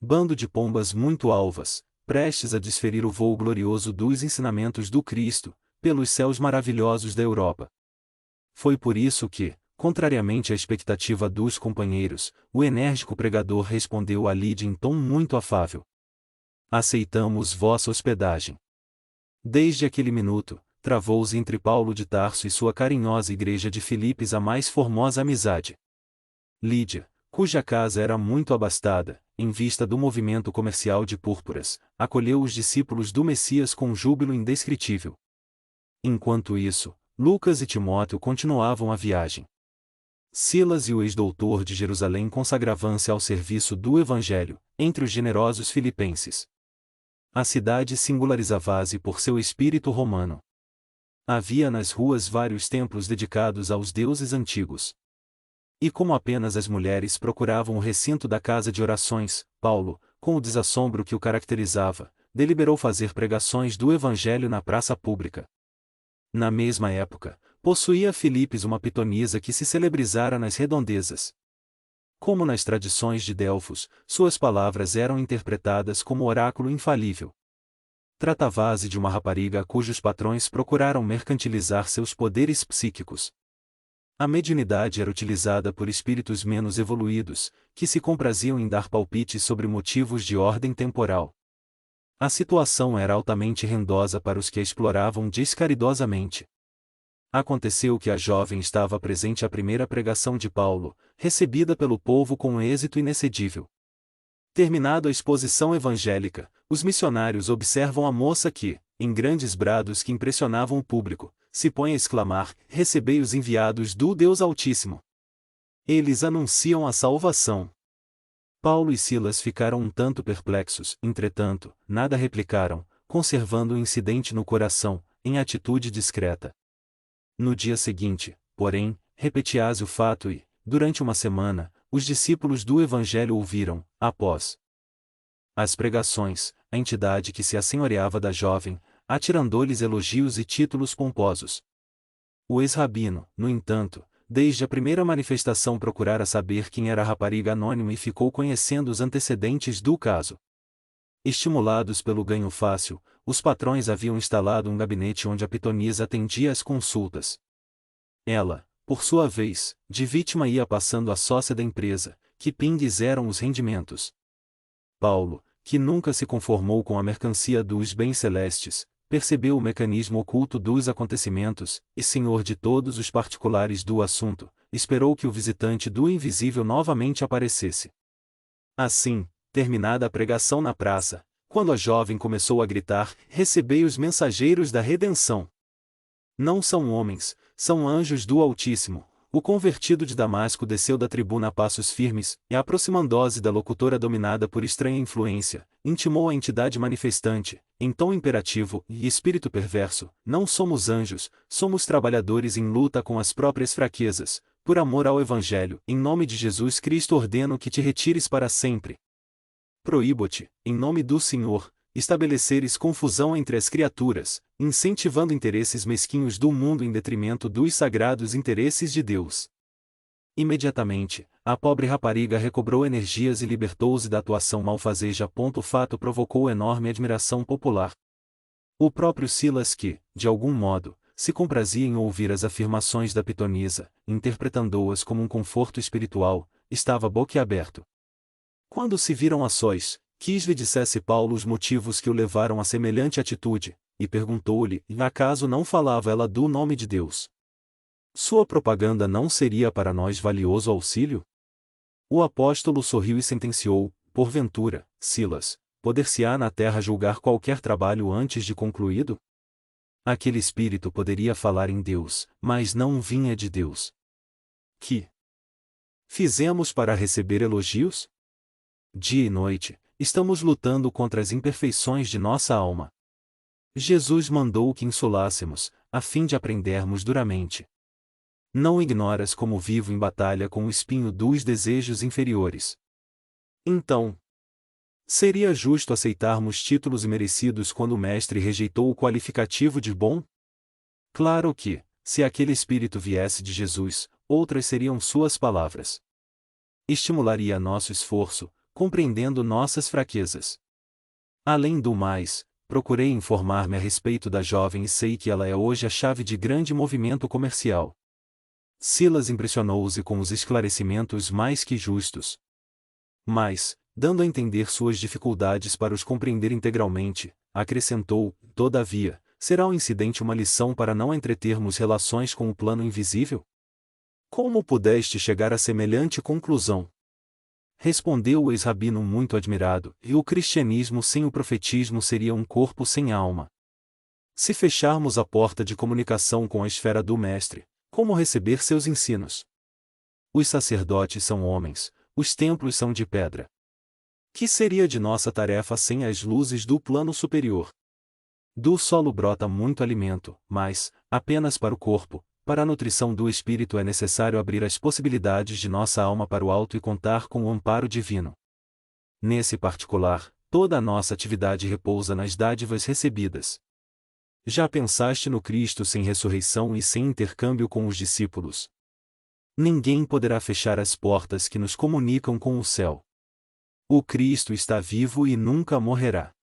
bando de pombas muito alvas, prestes a desferir o voo glorioso dos ensinamentos do Cristo, pelos céus maravilhosos da Europa. Foi por isso que, contrariamente à expectativa dos companheiros, o enérgico pregador respondeu a Lídia em tom muito afável: aceitamos vossa hospedagem. Desde aquele minuto, travou-se entre Paulo de Tarso e sua carinhosa igreja de Filipos a mais formosa amizade. Lídia, cuja casa era muito abastada, em vista do movimento comercial de púrpuras, acolheu os discípulos do Messias com júbilo indescritível. Enquanto isso, Lucas e Timóteo continuavam a viagem. Silas e o ex-doutor de Jerusalém consagravam-se ao serviço do Evangelho, entre os generosos filipenses. A cidade singularizava-se por seu espírito romano. Havia nas ruas vários templos dedicados aos deuses antigos. E como apenas as mulheres procuravam o recinto da casa de orações, Paulo, com o desassombro que o caracterizava, deliberou fazer pregações do Evangelho na praça pública. Na mesma época, possuía Filipes uma pitonisa que se celebrizara nas redondezas. Como nas tradições de Delfos, suas palavras eram interpretadas como oráculo infalível. Tratava-se de uma rapariga cujos patrões procuraram mercantilizar seus poderes psíquicos. A mediunidade era utilizada por espíritos menos evoluídos, que se compraziam em dar palpites sobre motivos de ordem temporal. A situação era altamente rendosa para os que a exploravam descaridosamente. Aconteceu que a jovem estava presente à primeira pregação de Paulo, recebida pelo povo com um êxito inexcedível. Terminada a exposição evangélica, os missionários observam a moça que, em grandes brados que impressionavam o público, se põe a exclamar: "Recebei os enviados do Deus Altíssimo." Eles anunciam a salvação. Paulo e Silas ficaram um tanto perplexos, entretanto, nada replicaram, conservando o incidente no coração, em atitude discreta. No dia seguinte, porém, repetia-se o fato e, durante uma semana, os discípulos do Evangelho ouviram, após as pregações, a entidade que se assenhoreava da jovem, atirando-lhes elogios e títulos pomposos. O ex-rabino, no entanto, desde a primeira manifestação procurara saber quem era a rapariga anônima e ficou conhecendo os antecedentes do caso. Estimulados pelo ganho fácil, os patrões haviam instalado um gabinete onde a pitonisa atendia às consultas. Ela, por sua vez, de vítima ia passando a sócia da empresa, que pingues eram os rendimentos. Paulo, que nunca se conformou com a mercancia dos bens celestes, percebeu o mecanismo oculto dos acontecimentos, e senhor de todos os particulares do assunto, esperou que o visitante do invisível novamente aparecesse. Assim, terminada a pregação na praça, quando a jovem começou a gritar: "Recebei os mensageiros da redenção! Não são homens, são anjos do Altíssimo." O convertido de Damasco desceu da tribuna a passos firmes, e aproximando-se da locutora dominada por estranha influência, intimou a entidade manifestante, em tom imperativo e espírito perverso: "Não somos anjos, somos trabalhadores em luta com as próprias fraquezas. Por amor ao Evangelho, em nome de Jesus Cristo ordeno que te retires para sempre. Proíbo-te, em nome do Senhor, estabeleceres confusão entre as criaturas, incentivando interesses mesquinhos do mundo em detrimento dos sagrados interesses de Deus." Imediatamente, a pobre rapariga recobrou energias e libertou-se da atuação malfazeja. O fato provocou enorme admiração popular. O próprio Silas, que, de algum modo, se comprazia em ouvir as afirmações da pitonisa, interpretando-as como um conforto espiritual, estava boquiaberto. Quando se viram a sós, quis-lhe dissesse Paulo os motivos que o levaram a semelhante atitude, e perguntou-lhe: acaso não falava ela do nome de Deus? Sua propaganda não seria para nós valioso auxílio? O apóstolo sorriu e sentenciou: porventura, Silas, poder-se-á na terra julgar qualquer trabalho antes de concluído? Aquele espírito poderia falar em Deus, mas não vinha de Deus. Que fizemos para receber elogios? Dia e noite, estamos lutando contra as imperfeições de nossa alma. Jesus mandou que insolássemos, a fim de aprendermos duramente. Não ignoras como vivo em batalha com o espinho dos desejos inferiores. Então, seria justo aceitarmos títulos imerecidos quando o Mestre rejeitou o qualificativo de bom? Claro que, se aquele espírito viesse de Jesus, outras seriam suas palavras. Estimularia nosso esforço, compreendendo nossas fraquezas. Além do mais, procurei informar-me a respeito da jovem e sei que ela é hoje a chave de grande movimento comercial. Silas impressionou-se com os esclarecimentos mais que justos. Mas, dando a entender suas dificuldades para os compreender integralmente, acrescentou: todavia, será o incidente uma lição para não entretermos relações com o plano invisível? Como pudeste chegar a semelhante conclusão? Respondeu o ex-rabino muito admirado: e o cristianismo sem o profetismo seria um corpo sem alma. Se fecharmos a porta de comunicação com a esfera do Mestre, como receber seus ensinos? Os sacerdotes são homens, os templos são de pedra. Que seria de nossa tarefa sem as luzes do plano superior? Do solo brota muito alimento, mas, apenas para o corpo. Para a nutrição do espírito é necessário abrir as possibilidades de nossa alma para o alto e contar com o amparo divino. Nesse particular, toda a nossa atividade repousa nas dádivas recebidas. Já pensaste no Cristo sem ressurreição e sem intercâmbio com os discípulos? Ninguém poderá fechar as portas que nos comunicam com o céu. O Cristo está vivo e nunca morrerá.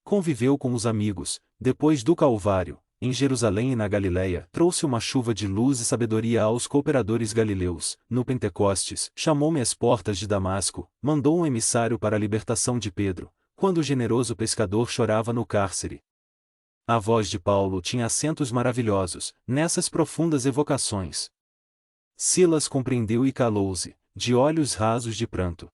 Conviveu com os amigos, depois do Calvário, em Jerusalém e na Galiléia, trouxe uma chuva de luz e sabedoria aos cooperadores galileus, no Pentecostes, chamou-me às portas de Damasco, mandou um emissário para a libertação de Pedro, quando o generoso pescador chorava no cárcere. A voz de Paulo tinha acentos maravilhosos, nessas profundas evocações. Silas compreendeu e calou-se, de olhos rasos de pranto.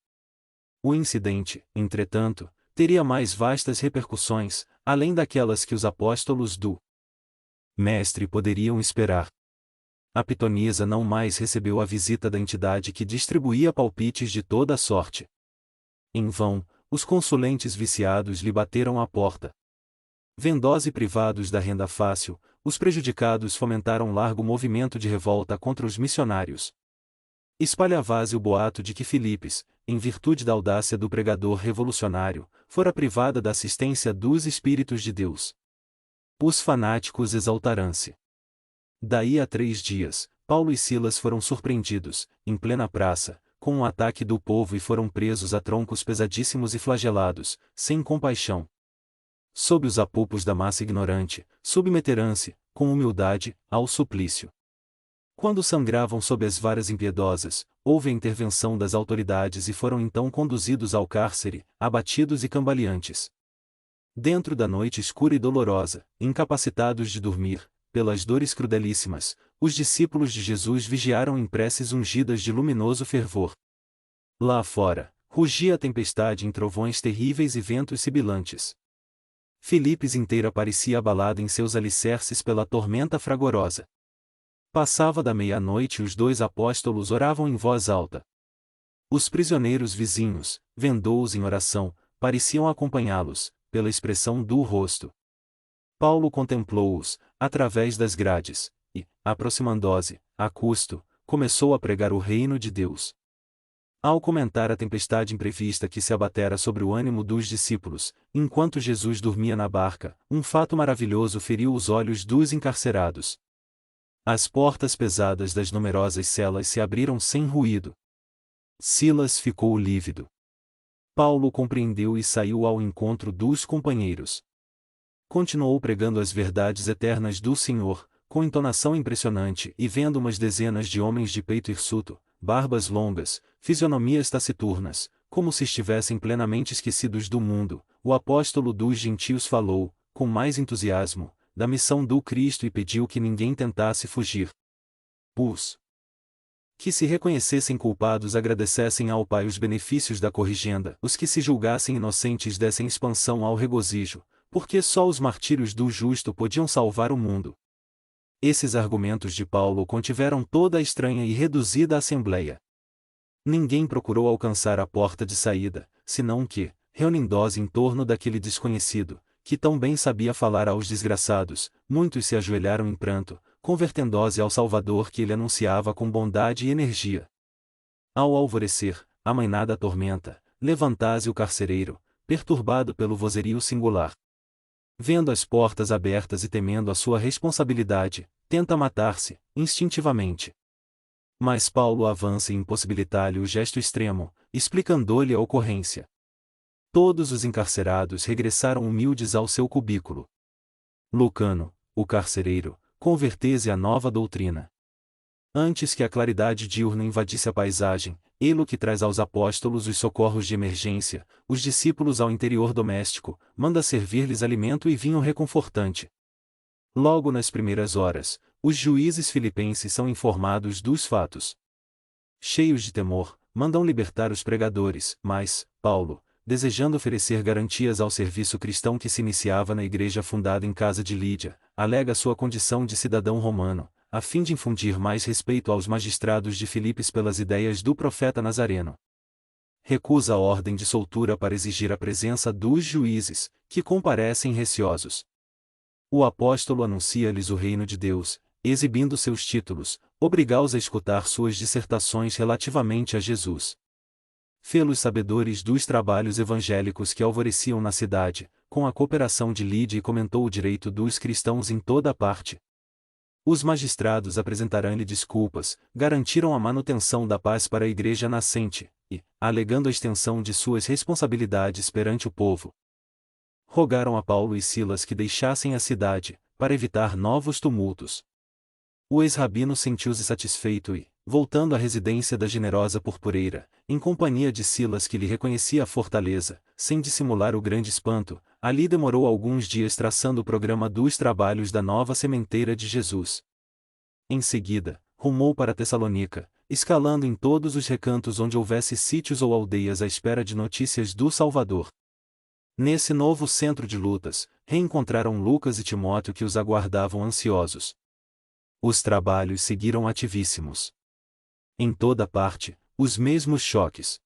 O incidente, entretanto, teria mais vastas repercussões, além daquelas que os apóstolos do Mestre poderiam esperar. A pitonisa não mais recebeu a visita da entidade que distribuía palpites de toda a sorte. Em vão, os consulentes viciados lhe bateram à porta. Vendosos e privados da renda fácil, os prejudicados fomentaram largo movimento de revolta contra os missionários. Espalhava-se o boato de que Filipes, em virtude da audácia do pregador revolucionário, fora privada da assistência dos Espíritos de Deus. Os fanáticos exaltaram-se. Daí a 3 dias, Paulo e Silas foram surpreendidos, em plena praça, com um ataque do povo e foram presos a troncos pesadíssimos e flagelados, sem compaixão. Sob os apupos da massa ignorante, submeteram-se, com humildade, ao suplício. Quando sangravam sob as varas impiedosas, houve a intervenção das autoridades e foram então conduzidos ao cárcere, abatidos e cambaleantes. Dentro da noite escura e dolorosa, incapacitados de dormir, pelas dores crudelíssimas, os discípulos de Jesus vigiaram em preces ungidas de luminoso fervor. Lá fora, rugia a tempestade em trovões terríveis e ventos sibilantes. Filipes inteira parecia abalada em seus alicerces pela tormenta fragorosa. Passava da meia-noite e os 2 apóstolos oravam em voz alta. Os prisioneiros vizinhos, vendo-os em oração, pareciam acompanhá-los, pela expressão do rosto. Paulo contemplou-os, através das grades, e, aproximando-se, a custo, começou a pregar o reino de Deus. Ao comentar a tempestade imprevista que se abatera sobre o ânimo dos discípulos, enquanto Jesus dormia na barca, um fato maravilhoso feriu os olhos dos encarcerados. As portas pesadas das numerosas celas se abriram sem ruído. Silas ficou lívido. Paulo compreendeu e saiu ao encontro dos companheiros. Continuou pregando as verdades eternas do Senhor, com entonação impressionante e vendo umas dezenas de homens de peito hirsuto, barbas longas, fisionomias taciturnas, como se estivessem plenamente esquecidos do mundo, o apóstolo dos gentios falou, com mais entusiasmo, da missão do Cristo e pediu que ninguém tentasse fugir. Os que se reconhecessem culpados agradecessem ao Pai os benefícios da corrigenda, os que se julgassem inocentes dessem expansão ao regozijo, porque só os martírios do justo podiam salvar o mundo. Esses argumentos de Paulo contiveram toda a estranha e reduzida assembleia. Ninguém procurou alcançar a porta de saída, senão que, reunindo-se em torno daquele desconhecido, que tão bem sabia falar aos desgraçados, muitos se ajoelharam em pranto, convertendo-se ao Salvador que ele anunciava com bondade e energia. Ao alvorecer, amainada a tormenta, levantase o carcereiro, perturbado pelo vozerio singular. Vendo as portas abertas e temendo a sua responsabilidade, tenta matar-se, instintivamente. Mas Paulo avança e impossibilita-lhe o gesto extremo, explicando-lhe a ocorrência. Todos os encarcerados regressaram humildes ao seu cubículo. Lucano, o carcereiro, convertese à nova doutrina. Antes que a claridade diurna invadisse a paisagem, ele que traz aos apóstolos os socorros de emergência, os discípulos ao interior doméstico, manda servir-lhes alimento e vinho reconfortante. Logo nas primeiras horas, os juízes filipenses são informados dos fatos. Cheios de temor, mandam libertar os pregadores, mas, Paulo, desejando oferecer garantias ao serviço cristão que se iniciava na igreja fundada em casa de Lídia, alega sua condição de cidadão romano, a fim de infundir mais respeito aos magistrados de Filipos pelas ideias do profeta Nazareno. Recusa a ordem de soltura para exigir a presença dos juízes, que comparecem receosos. O apóstolo anuncia-lhes o reino de Deus, exibindo seus títulos, obriga-os a escutar suas dissertações relativamente a Jesus. Fê-los sabedores dos trabalhos evangélicos que alvoreciam na cidade, com a cooperação de Lídia e comentou o direito dos cristãos em toda a parte. Os magistrados apresentaram-lhe desculpas, garantiram a manutenção da paz para a igreja nascente, e, alegando a extensão de suas responsabilidades perante o povo, rogaram a Paulo e Silas que deixassem a cidade, para evitar novos tumultos. O ex-rabino sentiu-se satisfeito e, voltando à residência da generosa Purpureira, em companhia de Silas que lhe reconhecia a fortaleza, sem dissimular o grande espanto, ali demorou alguns dias traçando o programa dos trabalhos da nova sementeira de Jesus. Em seguida, rumou para Tessalônica, escalando em todos os recantos onde houvesse sítios ou aldeias à espera de notícias do Salvador. Nesse novo centro de lutas, reencontraram Lucas e Timóteo que os aguardavam ansiosos. Os trabalhos seguiram ativíssimos. Em toda parte, os mesmos choques.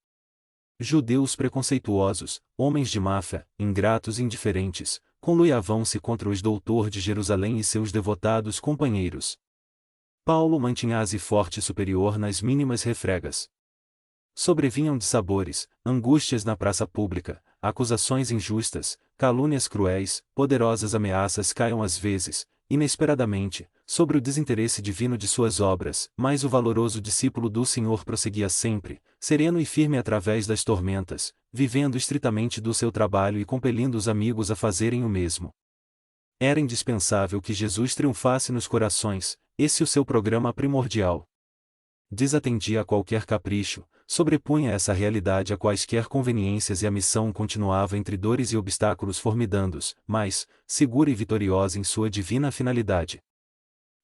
Judeus preconceituosos, homens de má fé, ingratos e indiferentes, conluiavam-se contra os doutor de Jerusalém e seus devotados companheiros. Paulo mantinha-se forte e superior nas mínimas refregas. Sobrevinham dissabores, angústias na praça pública, acusações injustas, calúnias cruéis, poderosas ameaças caiam às vezes, inesperadamente, sobre o desinteresse divino de suas obras, mas o valoroso discípulo do Senhor prosseguia sempre, sereno e firme através das tormentas, vivendo estritamente do seu trabalho e compelindo os amigos a fazerem o mesmo. Era indispensável que Jesus triunfasse nos corações, esse o seu programa primordial. Desatendia a qualquer capricho, sobrepunha essa realidade a quaisquer conveniências e a missão continuava entre dores e obstáculos formidandos, mas, segura e vitoriosa em sua divina finalidade.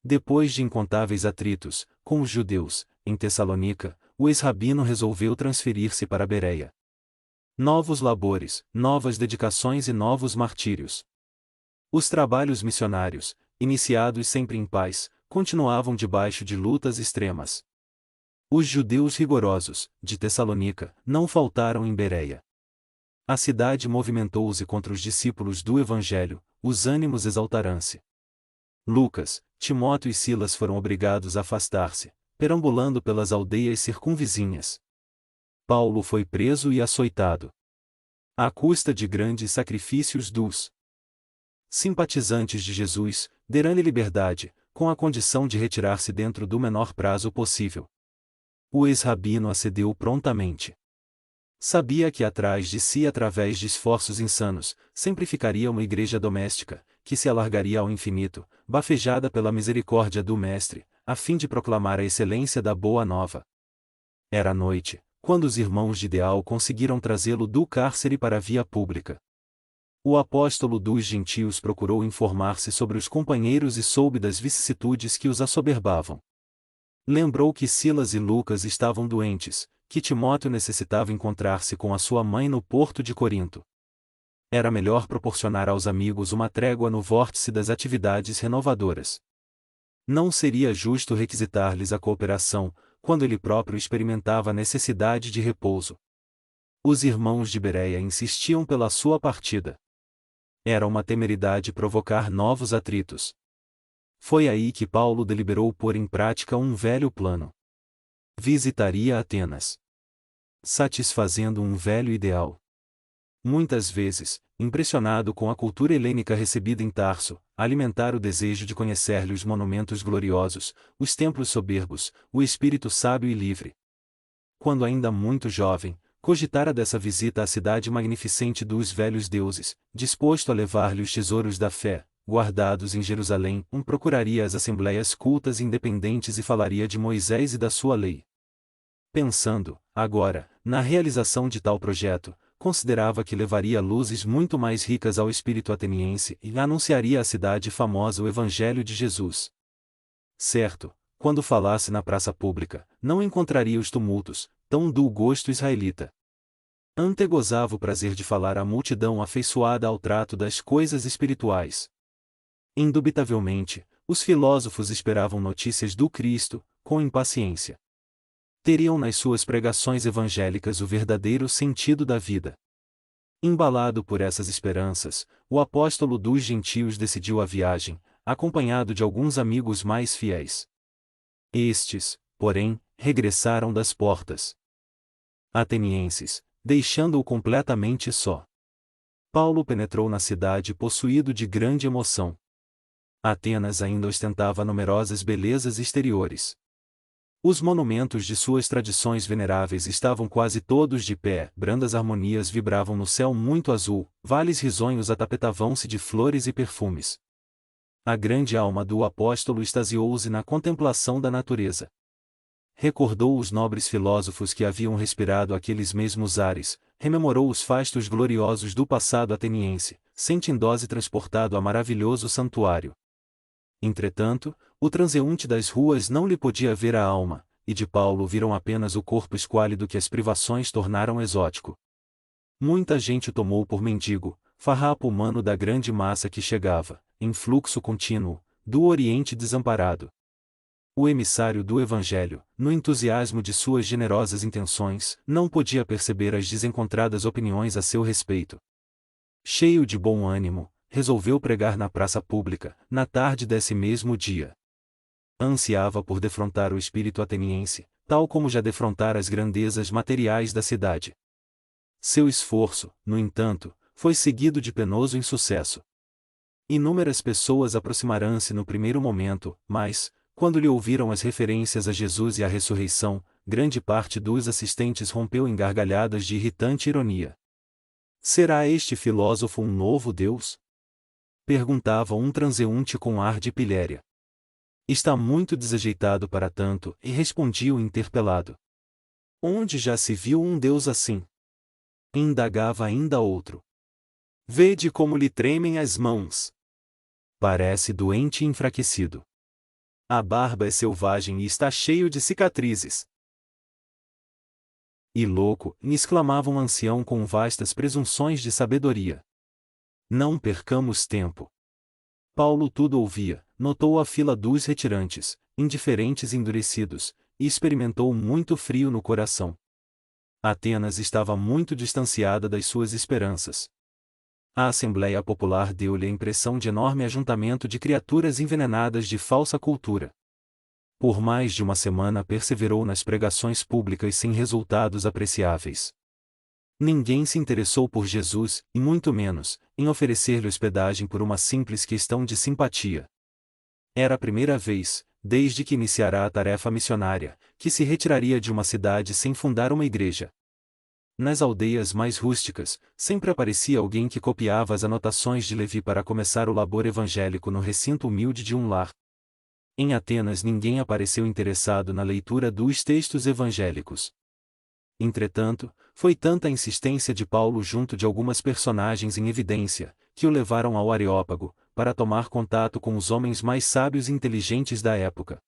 Depois de incontáveis atritos, com os judeus, em Tessalônica, o ex-rabino resolveu transferir-se para Bereia. Novos labores, novas dedicações e novos martírios. Os trabalhos missionários, iniciados sempre em paz, continuavam debaixo de lutas extremas. Os judeus rigorosos, de Tessalônica, não faltaram em Bereia. A cidade movimentou-se contra os discípulos do Evangelho, os ânimos exaltaram-se. Lucas, Timóteo e Silas foram obrigados a afastar-se, perambulando pelas aldeias circunvizinhas. Paulo foi preso e açoitado. À custa de grandes sacrifícios dos simpatizantes de Jesus, deram-lhe liberdade, com a condição de retirar-se dentro do menor prazo possível. O ex-rabino acedeu prontamente. Sabia que atrás de si, através de esforços insanos, sempre ficaria uma igreja doméstica, que se alargaria ao infinito, bafejada pela misericórdia do Mestre, a fim de proclamar a excelência da Boa Nova. Era noite, quando os irmãos de Ideal conseguiram trazê-lo do cárcere para a via pública. O apóstolo dos gentios procurou informar-se sobre os companheiros e soube das vicissitudes que os assoberbavam. Lembrou que Silas e Lucas estavam doentes, que Timóteo necessitava encontrar-se com a sua mãe no porto de Corinto. Era melhor proporcionar aos amigos uma trégua no vórtice das atividades renovadoras. Não seria justo requisitar-lhes a cooperação, quando ele próprio experimentava a necessidade de repouso. Os irmãos de Bereia insistiam pela sua partida. Era uma temeridade provocar novos atritos. Foi aí que Paulo deliberou pôr em prática um velho plano. Visitaria Atenas, satisfazendo um velho ideal. Muitas vezes, impressionado com a cultura helênica recebida em Tarso, alimentar o desejo de conhecer-lhe os monumentos gloriosos, os templos soberbos, o espírito sábio e livre. Quando ainda muito jovem, cogitara dessa visita à cidade magnificente dos velhos deuses, disposto a levar-lhe os tesouros da fé, guardados em Jerusalém, procuraria as assembleias cultas e independentes e falaria de Moisés e da sua lei. Pensando, agora, na realização de tal projeto, considerava que levaria luzes muito mais ricas ao espírito ateniense e anunciaria à cidade famosa o Evangelho de Jesus. Certo, quando falasse na praça pública, não encontraria os tumultos, tão do gosto israelita. Antegozava o prazer de falar à multidão afeiçoada ao trato das coisas espirituais. Indubitavelmente, os filósofos esperavam notícias do Cristo, com impaciência. Teriam nas suas pregações evangélicas o verdadeiro sentido da vida. Embalado por essas esperanças, o apóstolo dos gentios decidiu a viagem, acompanhado de alguns amigos mais fiéis. Estes, porém, regressaram das portas atenienses, deixando-o completamente só. Paulo penetrou na cidade possuído de grande emoção. Atenas ainda ostentava numerosas belezas exteriores. Os monumentos de suas tradições veneráveis estavam quase todos de pé, brandas harmonias vibravam no céu muito azul, vales risonhos atapetavam-se de flores e perfumes. A grande alma do apóstolo extasiou-se na contemplação da natureza. Recordou os nobres filósofos que haviam respirado aqueles mesmos ares, rememorou os fastos gloriosos do passado ateniense, sentindo-se transportado a maravilhoso santuário. Entretanto, o transeunte das ruas não lhe podia ver a alma, e de Paulo viram apenas o corpo esquálido que as privações tornaram exótico. Muita gente o tomou por mendigo, farrapo humano da grande massa que chegava, em fluxo contínuo, do Oriente desamparado. O emissário do Evangelho, no entusiasmo de suas generosas intenções, não podia perceber as desencontradas opiniões a seu respeito. Cheio de bom ânimo, resolveu pregar na praça pública, na tarde desse mesmo dia. Ansiava por defrontar o espírito ateniense, tal como já defrontara as grandezas materiais da cidade. Seu esforço, no entanto, foi seguido de penoso insucesso. Inúmeras pessoas aproximaram-se no primeiro momento, mas, quando lhe ouviram as referências a Jesus e à ressurreição, grande parte dos assistentes rompeu em gargalhadas de irritante ironia. Será este filósofo um novo Deus? Perguntava um transeunte com ar de pilhéria. Está muito desajeitado para tanto, e respondia o interpelado. Onde já se viu um Deus assim? Indagava ainda outro. Vede como lhe tremem as mãos. Parece doente e enfraquecido. A barba é selvagem e está cheio de cicatrizes. E louco, exclamava um ancião com vastas presunções de sabedoria. Não percamos tempo. Paulo tudo ouvia, notou a fila dos retirantes, indiferentes e endurecidos, e experimentou muito frio no coração. Atenas estava muito distanciada das suas esperanças. A Assembleia Popular deu-lhe a impressão de enorme ajuntamento de criaturas envenenadas de falsa cultura. Por mais de uma semana perseverou nas pregações públicas sem resultados apreciáveis. Ninguém se interessou por Jesus, e muito menos, em oferecer-lhe hospedagem por uma simples questão de simpatia. Era a primeira vez, desde que iniciara a tarefa missionária, que se retiraria de uma cidade sem fundar uma igreja. Nas aldeias mais rústicas, sempre aparecia alguém que copiava as anotações de Levi para começar o labor evangélico no recinto humilde de um lar. Em Atenas ninguém apareceu interessado na leitura dos textos evangélicos. Entretanto, foi tanta a insistência de Paulo junto de algumas personagens em evidência, que o levaram ao Areópago, para tomar contato com os homens mais sábios e inteligentes da época.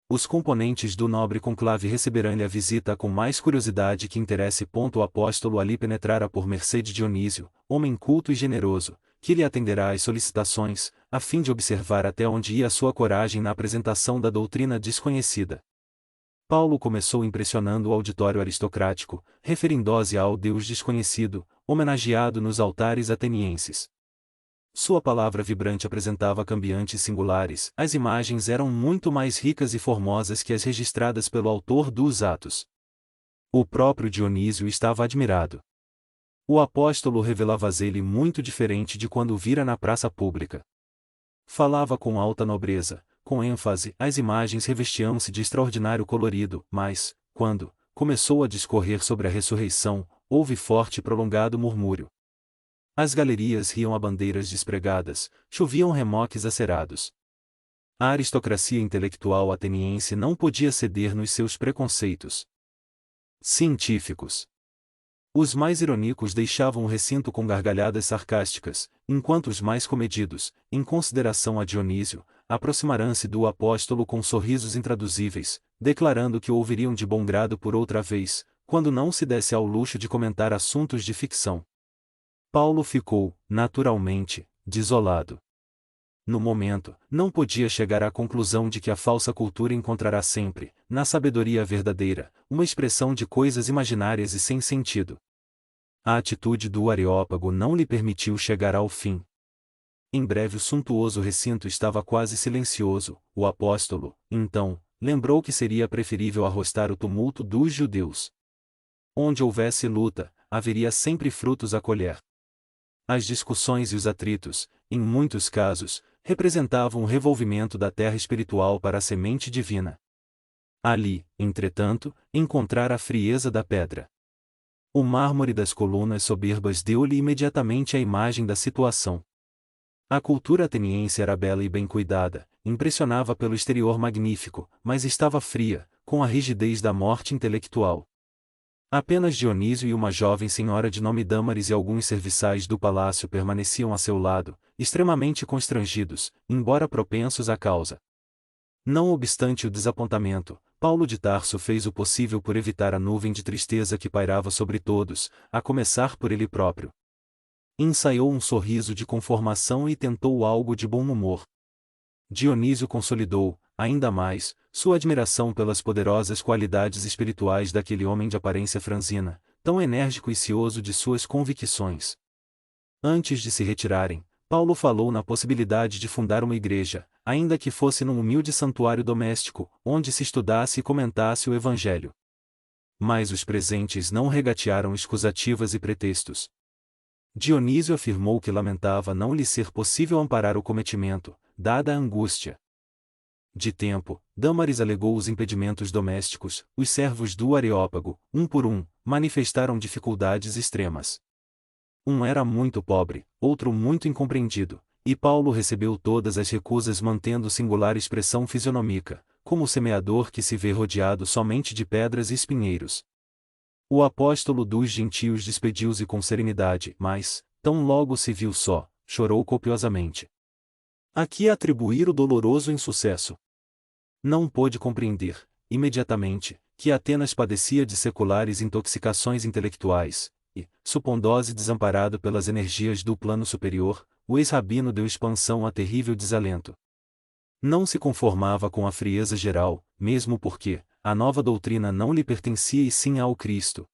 Os componentes do nobre conclave receberão-lhe a visita com mais curiosidade que interesse. O apóstolo ali penetrara por mercê de Dionísio, homem culto e generoso, que lhe atenderá às solicitações, a fim de observar até onde ia sua coragem na apresentação da doutrina desconhecida. Paulo começou impressionando o auditório aristocrático, referindo-se ao Deus desconhecido, homenageado nos altares atenienses. Sua palavra vibrante apresentava cambiantes singulares, as imagens eram muito mais ricas e formosas que as registradas pelo autor dos Atos. O próprio Dionísio estava admirado. O apóstolo revelava-se ele muito diferente de quando o vira na praça pública. Falava com alta nobreza, com ênfase, as imagens revestiam-se de extraordinário colorido, mas, quando começou a discorrer sobre a ressurreição, houve forte e prolongado murmúrio. As galerias riam a bandeiras despregadas, choviam remoques acerados. A aristocracia intelectual ateniense não podia ceder nos seus preconceitos científicos. Os mais irônicos deixavam o recinto com gargalhadas sarcásticas, enquanto os mais comedidos, em consideração a Dionísio, aproximaram-se do apóstolo com sorrisos intraduzíveis, declarando que o ouviriam de bom grado por outra vez, quando não se desse ao luxo de comentar assuntos de ficção. Paulo ficou, naturalmente, desolado. No momento, não podia chegar à conclusão de que a falsa cultura encontrará sempre, na sabedoria verdadeira, uma expressão de coisas imaginárias e sem sentido. A atitude do Areópago não lhe permitiu chegar ao fim. Em breve o suntuoso recinto estava quase silencioso. O apóstolo, então, lembrou que seria preferível arrostar o tumulto dos judeus. Onde houvesse luta, haveria sempre frutos a colher. As discussões e os atritos, em muitos casos, representavam o revolvimento da terra espiritual para a semente divina. Ali, entretanto, encontrara a frieza da pedra. O mármore das colunas soberbas deu-lhe imediatamente a imagem da situação. A cultura ateniense era bela e bem cuidada, impressionava pelo exterior magnífico, mas estava fria, com a rigidez da morte intelectual. Apenas Dionísio e uma jovem senhora de nome Dâmaris e alguns serviçais do palácio permaneciam a seu lado, extremamente constrangidos, embora propensos à causa. Não obstante o desapontamento, Paulo de Tarso fez o possível por evitar a nuvem de tristeza que pairava sobre todos, a começar por ele próprio. Ensaiou um sorriso de conformação e tentou algo de bom humor. Dionísio consolidou, ainda mais, sua admiração pelas poderosas qualidades espirituais daquele homem de aparência franzina, tão enérgico e cioso de suas convicções. Antes de se retirarem, Paulo falou na possibilidade de fundar uma igreja, ainda que fosse num humilde santuário doméstico, onde se estudasse e comentasse o Evangelho. Mas os presentes não regatearam escusativas e pretextos. Dionísio afirmou que lamentava não lhe ser possível amparar o cometimento, dada a angústia. De tempo, Dâmaris alegou os impedimentos domésticos, os servos do Areópago, um por um, manifestaram dificuldades extremas. Um era muito pobre, outro muito incompreendido, e Paulo recebeu todas as recusas mantendo singular expressão fisionômica, como o semeador que se vê rodeado somente de pedras e espinheiros. O apóstolo dos gentios despediu-se com serenidade, mas, tão logo se viu só, chorou copiosamente. A que atribuir o doloroso insucesso? Não pôde compreender, imediatamente, que Atenas padecia de seculares intoxicações intelectuais, e, supondo-se desamparado pelas energias do plano superior, o ex-rabino deu expansão a terrível desalento. Não se conformava com a frieza geral, mesmo porque a nova doutrina não lhe pertencia e sim ao Cristo.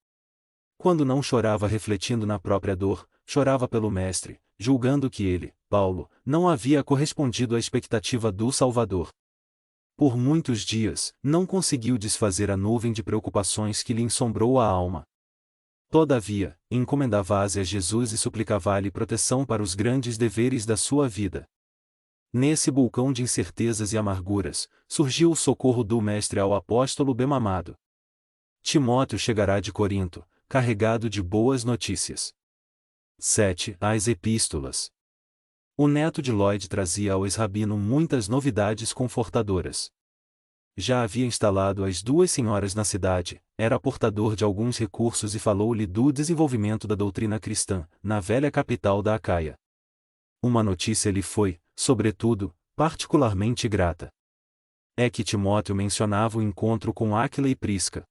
Quando não chorava refletindo na própria dor, chorava pelo Mestre, julgando que ele, Paulo, não havia correspondido à expectativa do Salvador. Por muitos dias, não conseguiu desfazer a nuvem de preocupações que lhe ensombrou a alma. Todavia, encomendava-se a Jesus e suplicava-lhe proteção para os grandes deveres da sua vida. Nesse vulcão de incertezas e amarguras, surgiu o socorro do Mestre ao apóstolo bem-amado. Timóteo chegará de Corinto, carregado de boas notícias. 7. As Epístolas. O neto de Lloyd trazia ao ex-rabino muitas novidades confortadoras. Já havia instalado as duas senhoras na cidade, era portador de alguns recursos e falou-lhe do desenvolvimento da doutrina cristã, na velha capital da Acaia. Uma notícia lhe foi, sobretudo, particularmente grata. É que Timóteo mencionava o encontro com Áquila e Prisca.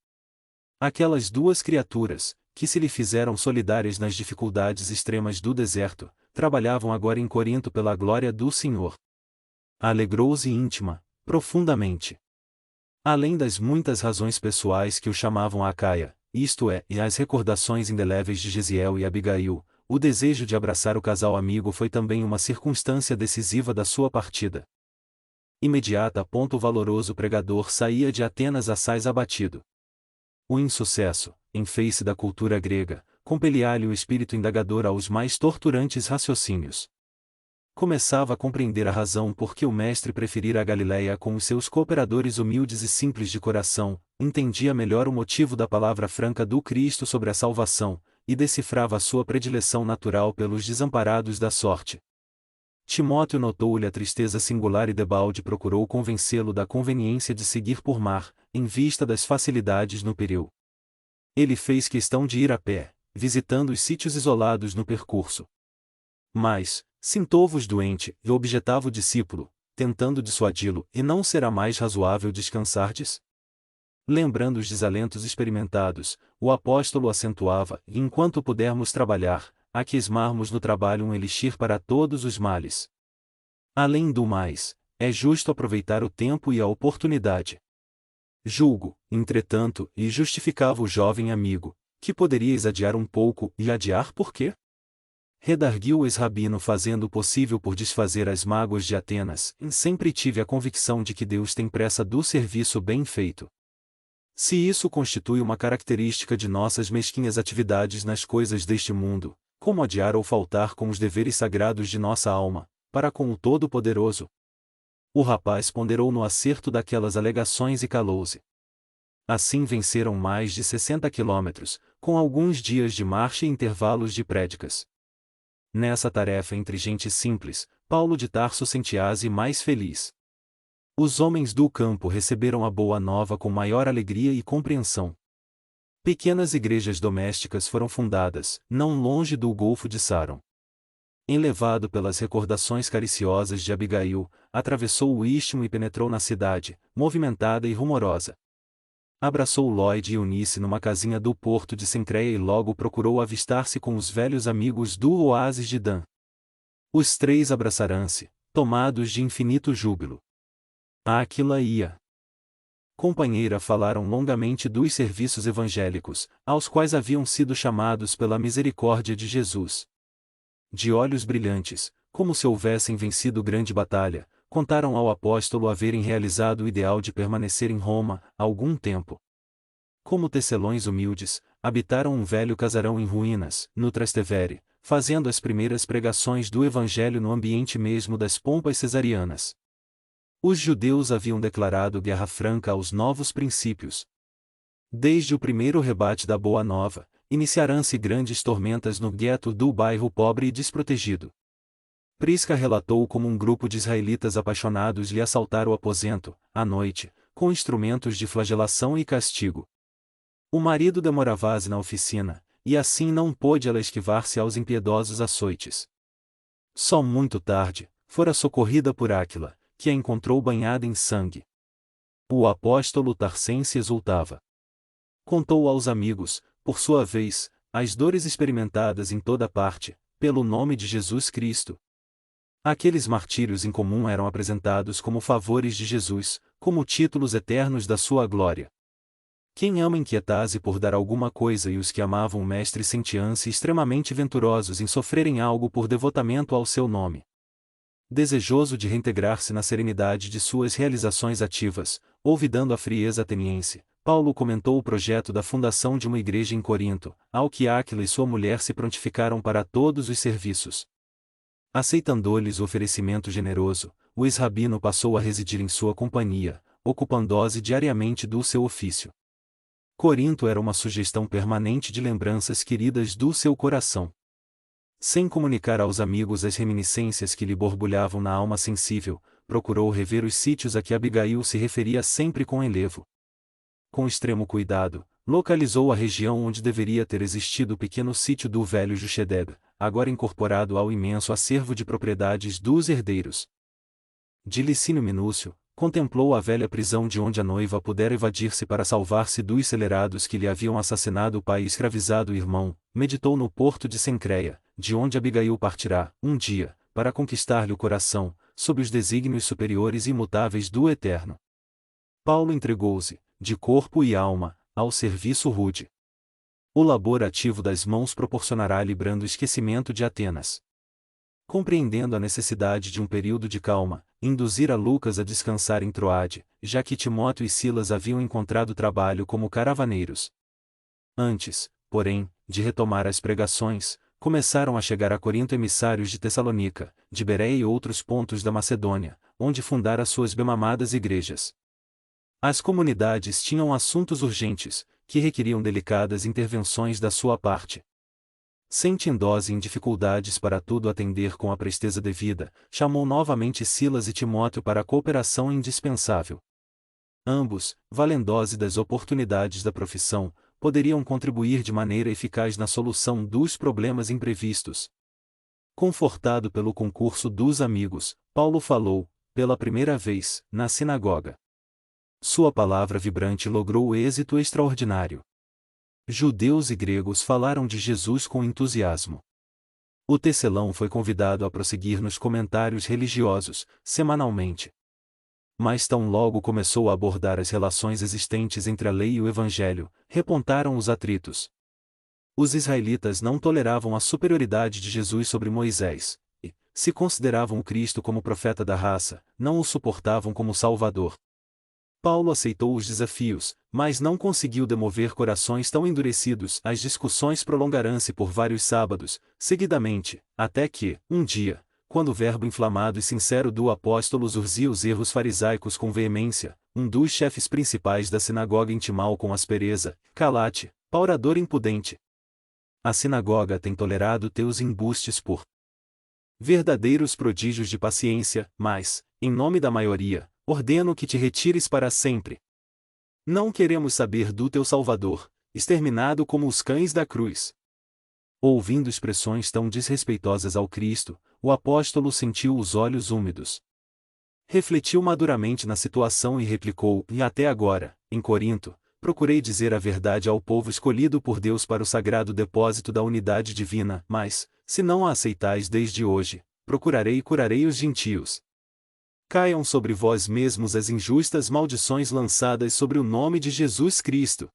Aquelas duas criaturas, que se lhe fizeram solidárias nas dificuldades extremas do deserto, trabalhavam agora em Corinto pela glória do Senhor. Alegrou-se íntima, profundamente. Além das muitas razões pessoais que o chamavam a Acaia, isto é, e as recordações indeléveis de Gesiel e Abigail, o desejo de abraçar o casal amigo foi também uma circunstância decisiva da sua partida. Imediata. O valoroso pregador saía de Atenas assaz abatido. O insucesso, em face da cultura grega, compelia-lhe o espírito indagador aos mais torturantes raciocínios. Começava a compreender a razão por que o mestre preferira a Galiléia com os seus cooperadores humildes e simples de coração, entendia melhor o motivo da palavra franca do Cristo sobre a salvação, e decifrava a sua predileção natural pelos desamparados da sorte. Timóteo notou-lhe a tristeza singular e debalde procurou convencê-lo da conveniência de seguir por mar, em vista das facilidades no Pireu. Ele fez questão de ir a pé, visitando os sítios isolados no percurso. Mas, sintou-vos doente, e objetava o discípulo, tentando dissuadi-lo, e não será mais razoável descansardes? Lembrando os desalentos experimentados, o apóstolo acentuava, e enquanto pudermos trabalhar, há que esmarmos no trabalho um elixir para todos os males. Além do mais, é justo aproveitar o tempo e a oportunidade. Julgo, entretanto, e justificava o jovem amigo, que poderíeis adiar um pouco, e adiar por quê? Redarguiu o ex-rabino fazendo o possível por desfazer as mágoas de Atenas, e sempre tive a convicção de que Deus tem pressa do serviço bem feito. Se isso constitui uma característica de nossas mesquinhas atividades nas coisas deste mundo, Como adiar ou faltar com os deveres sagrados de nossa alma, para com o Todo-Poderoso? O rapaz ponderou no acerto daquelas alegações e calou-se. Assim venceram mais de 60 quilômetros, com alguns dias de marcha e intervalos de prédicas. Nessa tarefa entre gente simples, Paulo de Tarso sentia-se mais feliz. Os homens do campo receberam a boa nova com maior alegria e compreensão. Pequenas igrejas domésticas foram fundadas, não longe do Golfo de Saron. Enlevado pelas recordações cariciosas de Abigail, atravessou o istmo e penetrou na cidade, movimentada e rumorosa. Abraçou Lloyd e Eunice numa casinha do porto de Cencreia e logo procurou avistar-se com os velhos amigos do oásis de Dan. Os três abraçaram-se, tomados de infinito júbilo. Áquila e a companheira falaram longamente dos serviços evangélicos, aos quais haviam sido chamados pela misericórdia de Jesus. De olhos brilhantes, como se houvessem vencido grande batalha, contaram ao apóstolo haverem realizado o ideal de permanecer em Roma, algum tempo. Como tecelões humildes, habitaram um velho casarão em ruínas, no Trastevere, fazendo as primeiras pregações do evangelho no ambiente mesmo das pompas cesarianas. Os judeus haviam declarado guerra franca aos novos princípios. Desde o primeiro rebate da Boa Nova, iniciarão-se grandes tormentas no gueto do bairro pobre e desprotegido. Prisca relatou como um grupo de israelitas apaixonados lhe assaltara o aposento, à noite, com instrumentos de flagelação e castigo. O marido demorava-se na oficina, e assim não pôde ela esquivar-se aos impiedosos açoites. Só muito tarde, fora socorrida por Áquila, que a encontrou banhada em sangue. O apóstolo tarsense exultava. Contou aos amigos, por sua vez, as dores experimentadas em toda parte, pelo nome de Jesus Cristo. Aqueles martírios em comum eram apresentados como favores de Jesus, como títulos eternos da sua glória. Quem ama inquietar-se por dar alguma coisa e os que amavam o Mestre sentiam-se extremamente venturosos em sofrerem algo por devotamento ao seu nome. Desejoso de reintegrar-se na serenidade de suas realizações ativas, olvidando a frieza ateniense, Paulo comentou o projeto da fundação de uma igreja em Corinto, ao que Áquila e sua mulher se prontificaram para todos os serviços. Aceitando-lhes o oferecimento generoso, o ex-rabino passou a residir em sua companhia, ocupando-se diariamente do seu ofício. Corinto era uma sugestão permanente de lembranças queridas do seu coração. Sem comunicar aos amigos as reminiscências que lhe borbulhavam na alma sensível, procurou rever os sítios a que Abigail se referia sempre com enlevo. Com extremo cuidado, localizou a região onde deveria ter existido o pequeno sítio do velho Juchedeb, agora incorporado ao imenso acervo de propriedades dos herdeiros. De Licínio Minúcio, contemplou a velha prisão de onde a noiva pudera evadir-se para salvar-se dos celerados que lhe haviam assassinado o pai e escravizado o irmão, meditou no porto de Cencreia, de onde Abigail partirá, um dia, para conquistar-lhe o coração, sob os desígnios superiores e imutáveis do Eterno. Paulo entregou-se, de corpo e alma, ao serviço rude. O labor ativo das mãos proporcionará-lhe brando esquecimento de Atenas. Compreendendo a necessidade de um período de calma, induzira Lucas a descansar em Troade, já que Timóteo e Silas haviam encontrado trabalho como caravaneiros. Antes, porém, de retomar as pregações, começaram a chegar a Corinto emissários de Tessalônica, de Bereia e outros pontos da Macedônia, onde fundara suas bem-amadas igrejas. As comunidades tinham assuntos urgentes, que requeriam delicadas intervenções da sua parte. Sentindo-se em dificuldades para tudo atender com a presteza devida, chamou novamente Silas e Timóteo para a cooperação indispensável. Ambos, valendo-se das oportunidades da profissão, poderiam contribuir de maneira eficaz na solução dos problemas imprevistos. Confortado pelo concurso dos amigos, Paulo falou, pela primeira vez, na sinagoga. Sua palavra vibrante logrou êxito extraordinário. Judeus e gregos falaram de Jesus com entusiasmo. O tecelão foi convidado a prosseguir nos comentários religiosos, semanalmente. Mas tão logo começou a abordar as relações existentes entre a lei e o evangelho, repontaram os atritos. Os israelitas não toleravam a superioridade de Jesus sobre Moisés, e, se consideravam o Cristo como profeta da raça, não o suportavam como Salvador. Paulo aceitou os desafios, mas não conseguiu demover corações tão endurecidos. As discussões prolongaram-se por vários sábados, seguidamente, até que, um dia, quando o verbo inflamado e sincero do apóstolo urzia os erros farisaicos com veemência, um dos chefes principais da sinagoga intimou com aspereza: "Cala-te, paurador impudente. A sinagoga tem tolerado teus embustes por verdadeiros prodígios de paciência, mas, em nome da maioria, ordeno que te retires para sempre. Não queremos saber do teu Salvador, exterminado como os cães da cruz." Ouvindo expressões tão desrespeitosas ao Cristo, o apóstolo sentiu os olhos úmidos. Refletiu maduramente na situação e replicou: "E até agora, em Corinto, procurei dizer a verdade ao povo escolhido por Deus para o sagrado depósito da unidade divina, mas, se não a aceitais desde hoje, procurarei e curarei os gentios. Caiam sobre vós mesmos as injustas maldições lançadas sobre o nome de Jesus Cristo."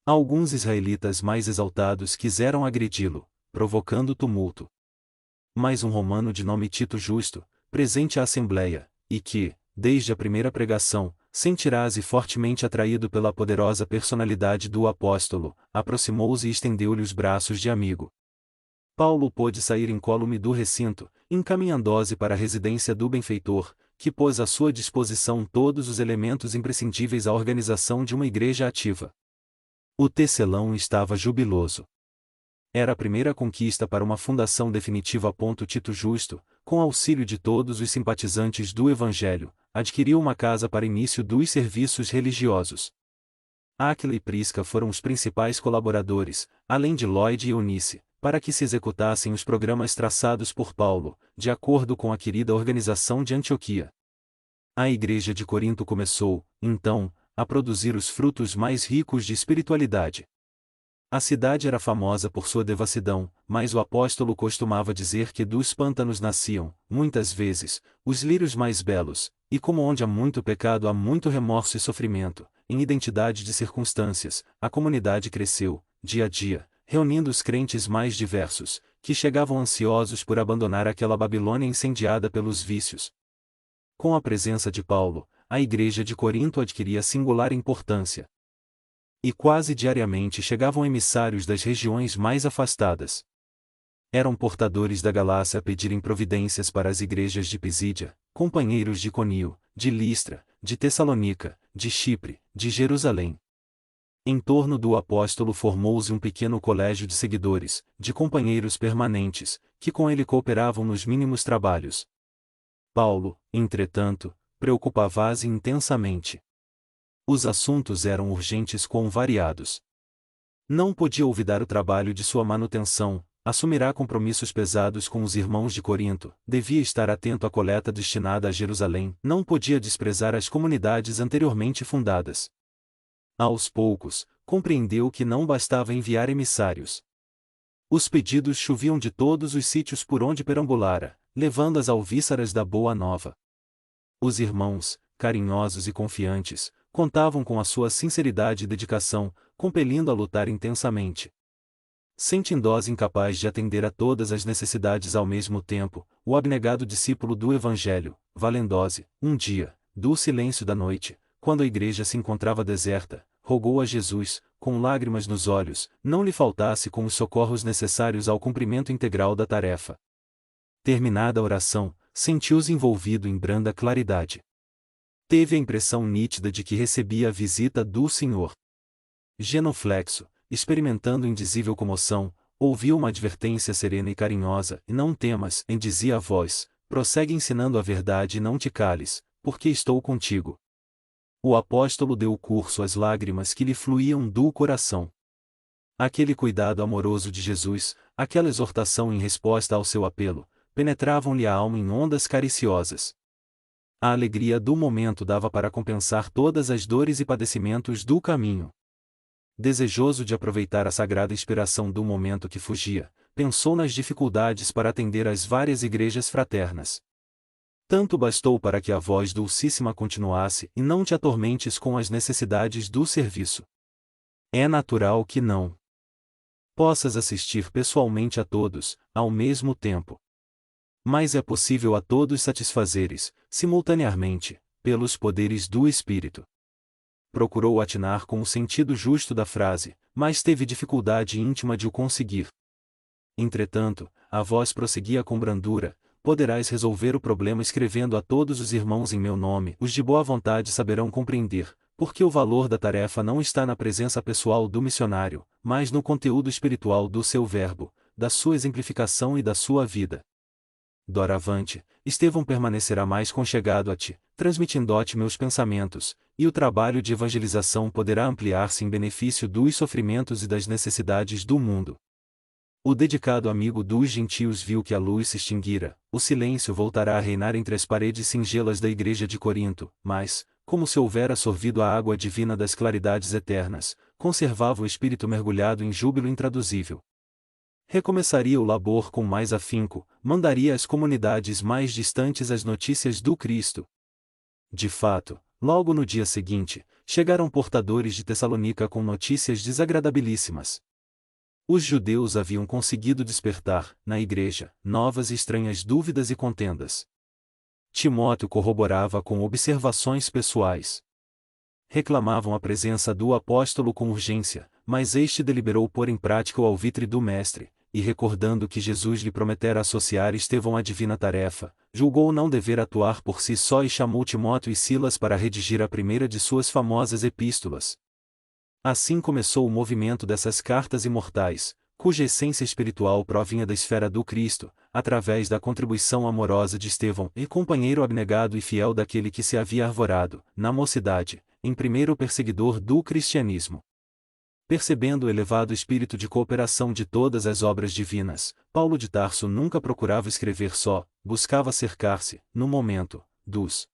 Alguns israelitas mais exaltados quiseram agredi-lo, provocando tumulto. Mas um romano de nome Tito Justo, presente à assembleia, e que, desde a primeira pregação, sentirá-se fortemente atraído pela poderosa personalidade do apóstolo, aproximou-se e estendeu-lhe os braços de amigo. Paulo pôde sair incólume do recinto, encaminhando-se para a residência do benfeitor, que pôs à sua disposição todos os elementos imprescindíveis à organização de uma igreja ativa. O tecelão estava jubiloso. Era a primeira conquista para uma fundação definitiva. Tito Justo, com auxílio de todos os simpatizantes do Evangelho, adquiriu uma casa para início dos serviços religiosos. Áquila e Prisca foram os principais colaboradores, além de Lloyd e Eunice, para que se executassem os programas traçados por Paulo, de acordo com a querida organização de Antioquia. A igreja de Corinto começou, então, a produzir os frutos mais ricos de espiritualidade. A cidade era famosa por sua devassidão, mas o apóstolo costumava dizer que dos pântanos nasciam, muitas vezes, os lírios mais belos, e como onde há muito pecado há muito remorso e sofrimento, em identidade de circunstâncias, a comunidade cresceu, dia a dia, reunindo os crentes mais diversos, que chegavam ansiosos por abandonar aquela Babilônia incendiada pelos vícios. Com a presença de Paulo, a igreja de Corinto adquiria singular importância. E quase diariamente chegavam emissários das regiões mais afastadas. Eram portadores da Galácia a pedirem providências para as igrejas de Pisídia, companheiros de Iconio, de Listra, de Tessalônica, de Chipre, de Jerusalém. Em torno do apóstolo formou-se um pequeno colégio de seguidores, de companheiros permanentes, que com ele cooperavam nos mínimos trabalhos. Paulo, entretanto, preocupava-se intensamente. Os assuntos eram urgentes com variados. Não podia olvidar o trabalho de sua manutenção, assumirá compromissos pesados com os irmãos de Corinto, devia estar atento à coleta destinada a Jerusalém, não podia desprezar as comunidades anteriormente fundadas. Aos poucos, compreendeu que não bastava enviar emissários. Os pedidos choviam de todos os sítios por onde perambulara, levando as alvíceras da Boa Nova. Os irmãos, carinhosos e confiantes, contavam com a sua sinceridade e dedicação, compelindo a lutar intensamente. Sentindo-se incapaz de atender a todas as necessidades ao mesmo tempo, o abnegado discípulo do Evangelho, valendo-se, um dia, do silêncio da noite, quando a igreja se encontrava deserta, rogou a Jesus, com lágrimas nos olhos, não lhe faltasse com os socorros necessários ao cumprimento integral da tarefa. Terminada a oração, sentiu-se envolvido em branda claridade. Teve a impressão nítida de que recebia a visita do Senhor. Genuflexo, experimentando indizível comoção, ouviu uma advertência serena e carinhosa: "Não temas", dizia a voz, "prossegue ensinando a verdade e não te cales, porque estou contigo." O apóstolo deu curso às lágrimas que lhe fluíam do coração. Aquele cuidado amoroso de Jesus, aquela exortação em resposta ao seu apelo, penetravam-lhe a alma em ondas cariciosas. A alegria do momento dava para compensar todas as dores e padecimentos do caminho. Desejoso de aproveitar a sagrada inspiração do momento que fugia, pensou nas dificuldades para atender às várias igrejas fraternas. Tanto bastou para que a voz dulcíssima continuasse: "E não te atormentes com as necessidades do serviço. É natural que não possas assistir pessoalmente a todos, ao mesmo tempo. Mas é possível a todos satisfazeres, simultaneamente, pelos poderes do Espírito." procurou atinar com o sentido justo da frase, mas teve dificuldade íntima de o conseguir. Entretanto, a voz prosseguia com brandura: poderás resolver o problema escrevendo a todos os irmãos em meu nome. Os de boa vontade saberão compreender, porque o valor da tarefa não está na presença pessoal do missionário, mas no conteúdo espiritual do seu verbo, da sua exemplificação e da sua vida. Doravante, Estevão permanecerá mais conchegado a ti, transmitindo-te meus pensamentos, e o trabalho de evangelização poderá ampliar-se em benefício dos sofrimentos e das necessidades do mundo. O dedicado amigo dos gentios viu que a luz se extinguira, o silêncio voltará a reinar entre as paredes singelas da igreja de Corinto, mas, como se houvera sorvido a água divina das claridades eternas, conservava o espírito mergulhado em júbilo intraduzível. Recomeçaria o labor com mais afinco, mandaria às comunidades mais distantes as notícias do Cristo. De fato, logo no dia seguinte, chegaram portadores de Tessalônica com notícias desagradabilíssimas. Os judeus haviam conseguido despertar, na igreja, novas e estranhas dúvidas e contendas. Timóteo corroborava com observações pessoais. Reclamavam a presença do apóstolo com urgência, mas este deliberou pôr em prática o alvitre do mestre, e recordando que Jesus lhe prometera associar Estevão à divina tarefa, julgou não dever atuar por si só e chamou Timóteo e Silas para redigir a primeira de suas famosas epístolas. Assim começou o movimento dessas cartas imortais, cuja essência espiritual provinha da esfera do Cristo, através da contribuição amorosa de Estevão e companheiro abnegado e fiel daquele que se havia arvorado, na mocidade, em primeiro perseguidor do cristianismo. Percebendo o elevado espírito de cooperação de todas as obras divinas, Paulo de Tarso nunca procurava escrever só, buscava cercar-se, no momento, dos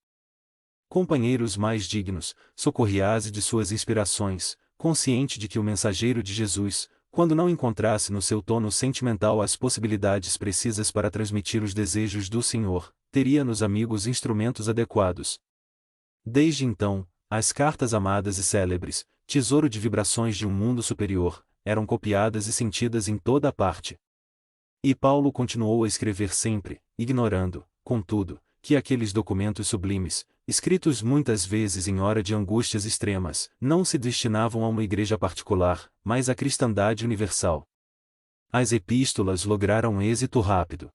companheiros mais dignos, socorria-se de suas inspirações, consciente de que o mensageiro de Jesus, quando não encontrasse no seu tono sentimental as possibilidades precisas para transmitir os desejos do Senhor, teria nos amigos instrumentos adequados. Desde então, as cartas amadas e célebres, tesouro de vibrações de um mundo superior, eram copiadas e sentidas em toda a parte. E Paulo continuou a escrever sempre, ignorando, contudo, que aqueles documentos sublimes, escritos muitas vezes em hora de angústias extremas, não se destinavam a uma igreja particular, mas à cristandade universal. As epístolas lograram êxito rápido.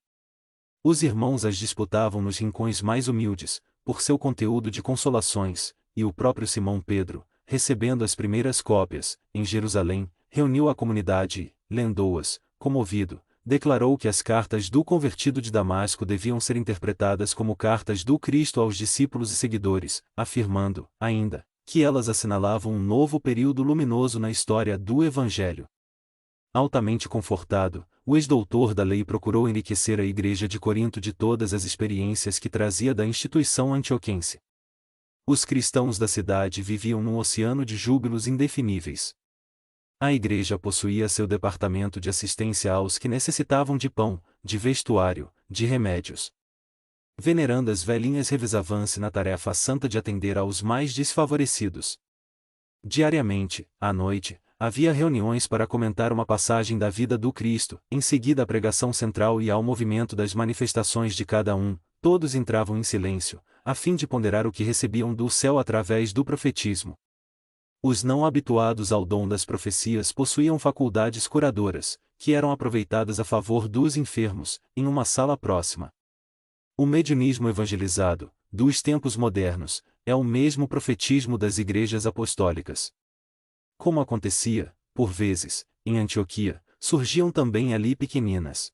Os irmãos as disputavam nos rincões mais humildes, por seu conteúdo de consolações, e o próprio Simão Pedro, recebendo as primeiras cópias, em Jerusalém, reuniu a comunidade e, lendo-as, comovido, declarou que as cartas do convertido de Damasco deviam ser interpretadas como cartas do Cristo aos discípulos e seguidores, afirmando, ainda, que elas assinalavam um novo período luminoso na história do Evangelho. Altamente confortado, o ex-doutor da lei procurou enriquecer a igreja de Corinto de todas as experiências que trazia da instituição antioquense. Os cristãos da cidade viviam num oceano de júbilos indefiníveis. A igreja possuía seu departamento de assistência aos que necessitavam de pão, de vestuário, de remédios. Venerandas velhinhas revezavam-se na tarefa santa de atender aos mais desfavorecidos. Diariamente, à noite, havia reuniões para comentar uma passagem da vida do Cristo, em seguida a pregação central e ao movimento das manifestações de cada um, todos entravam em silêncio, a fim de ponderar o que recebiam do céu através do profetismo. Os não habituados ao dom das profecias possuíam faculdades curadoras, que eram aproveitadas a favor dos enfermos, em uma sala próxima. O mediunismo evangelizado, dos tempos modernos, é o mesmo profetismo das igrejas apostólicas. Como acontecia, por vezes, em Antioquia, surgiam também ali pequeninas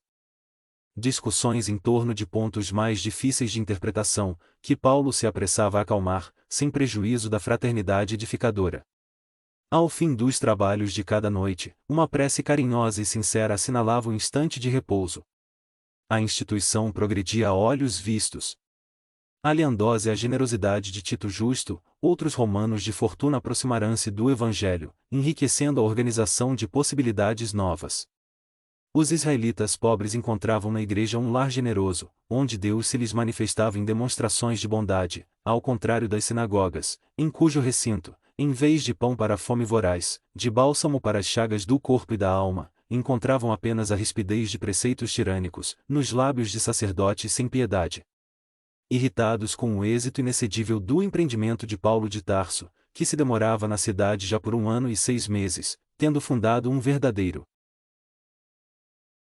discussões em torno de pontos mais difíceis de interpretação, que Paulo se apressava a acalmar, sem prejuízo da fraternidade edificadora. Ao fim dos trabalhos de cada noite, uma prece carinhosa e sincera assinalava o instante de repouso. A instituição progredia a olhos vistos. Aliando-se à generosidade de Tito Justo, outros romanos de fortuna aproximaram-se do Evangelho, enriquecendo a organização de possibilidades novas. Os israelitas pobres encontravam na igreja um lar generoso, onde Deus se lhes manifestava em demonstrações de bondade, ao contrário das sinagogas, em cujo recinto, em vez de pão para a fome voraz, de bálsamo para as chagas do corpo e da alma, encontravam apenas a rispidez de preceitos tirânicos, nos lábios de sacerdotes sem piedade. Irritados com o êxito inexcedível do empreendimento de Paulo de Tarso, que se demorava na cidade já por 1 ano e 6 meses, tendo fundado um verdadeiro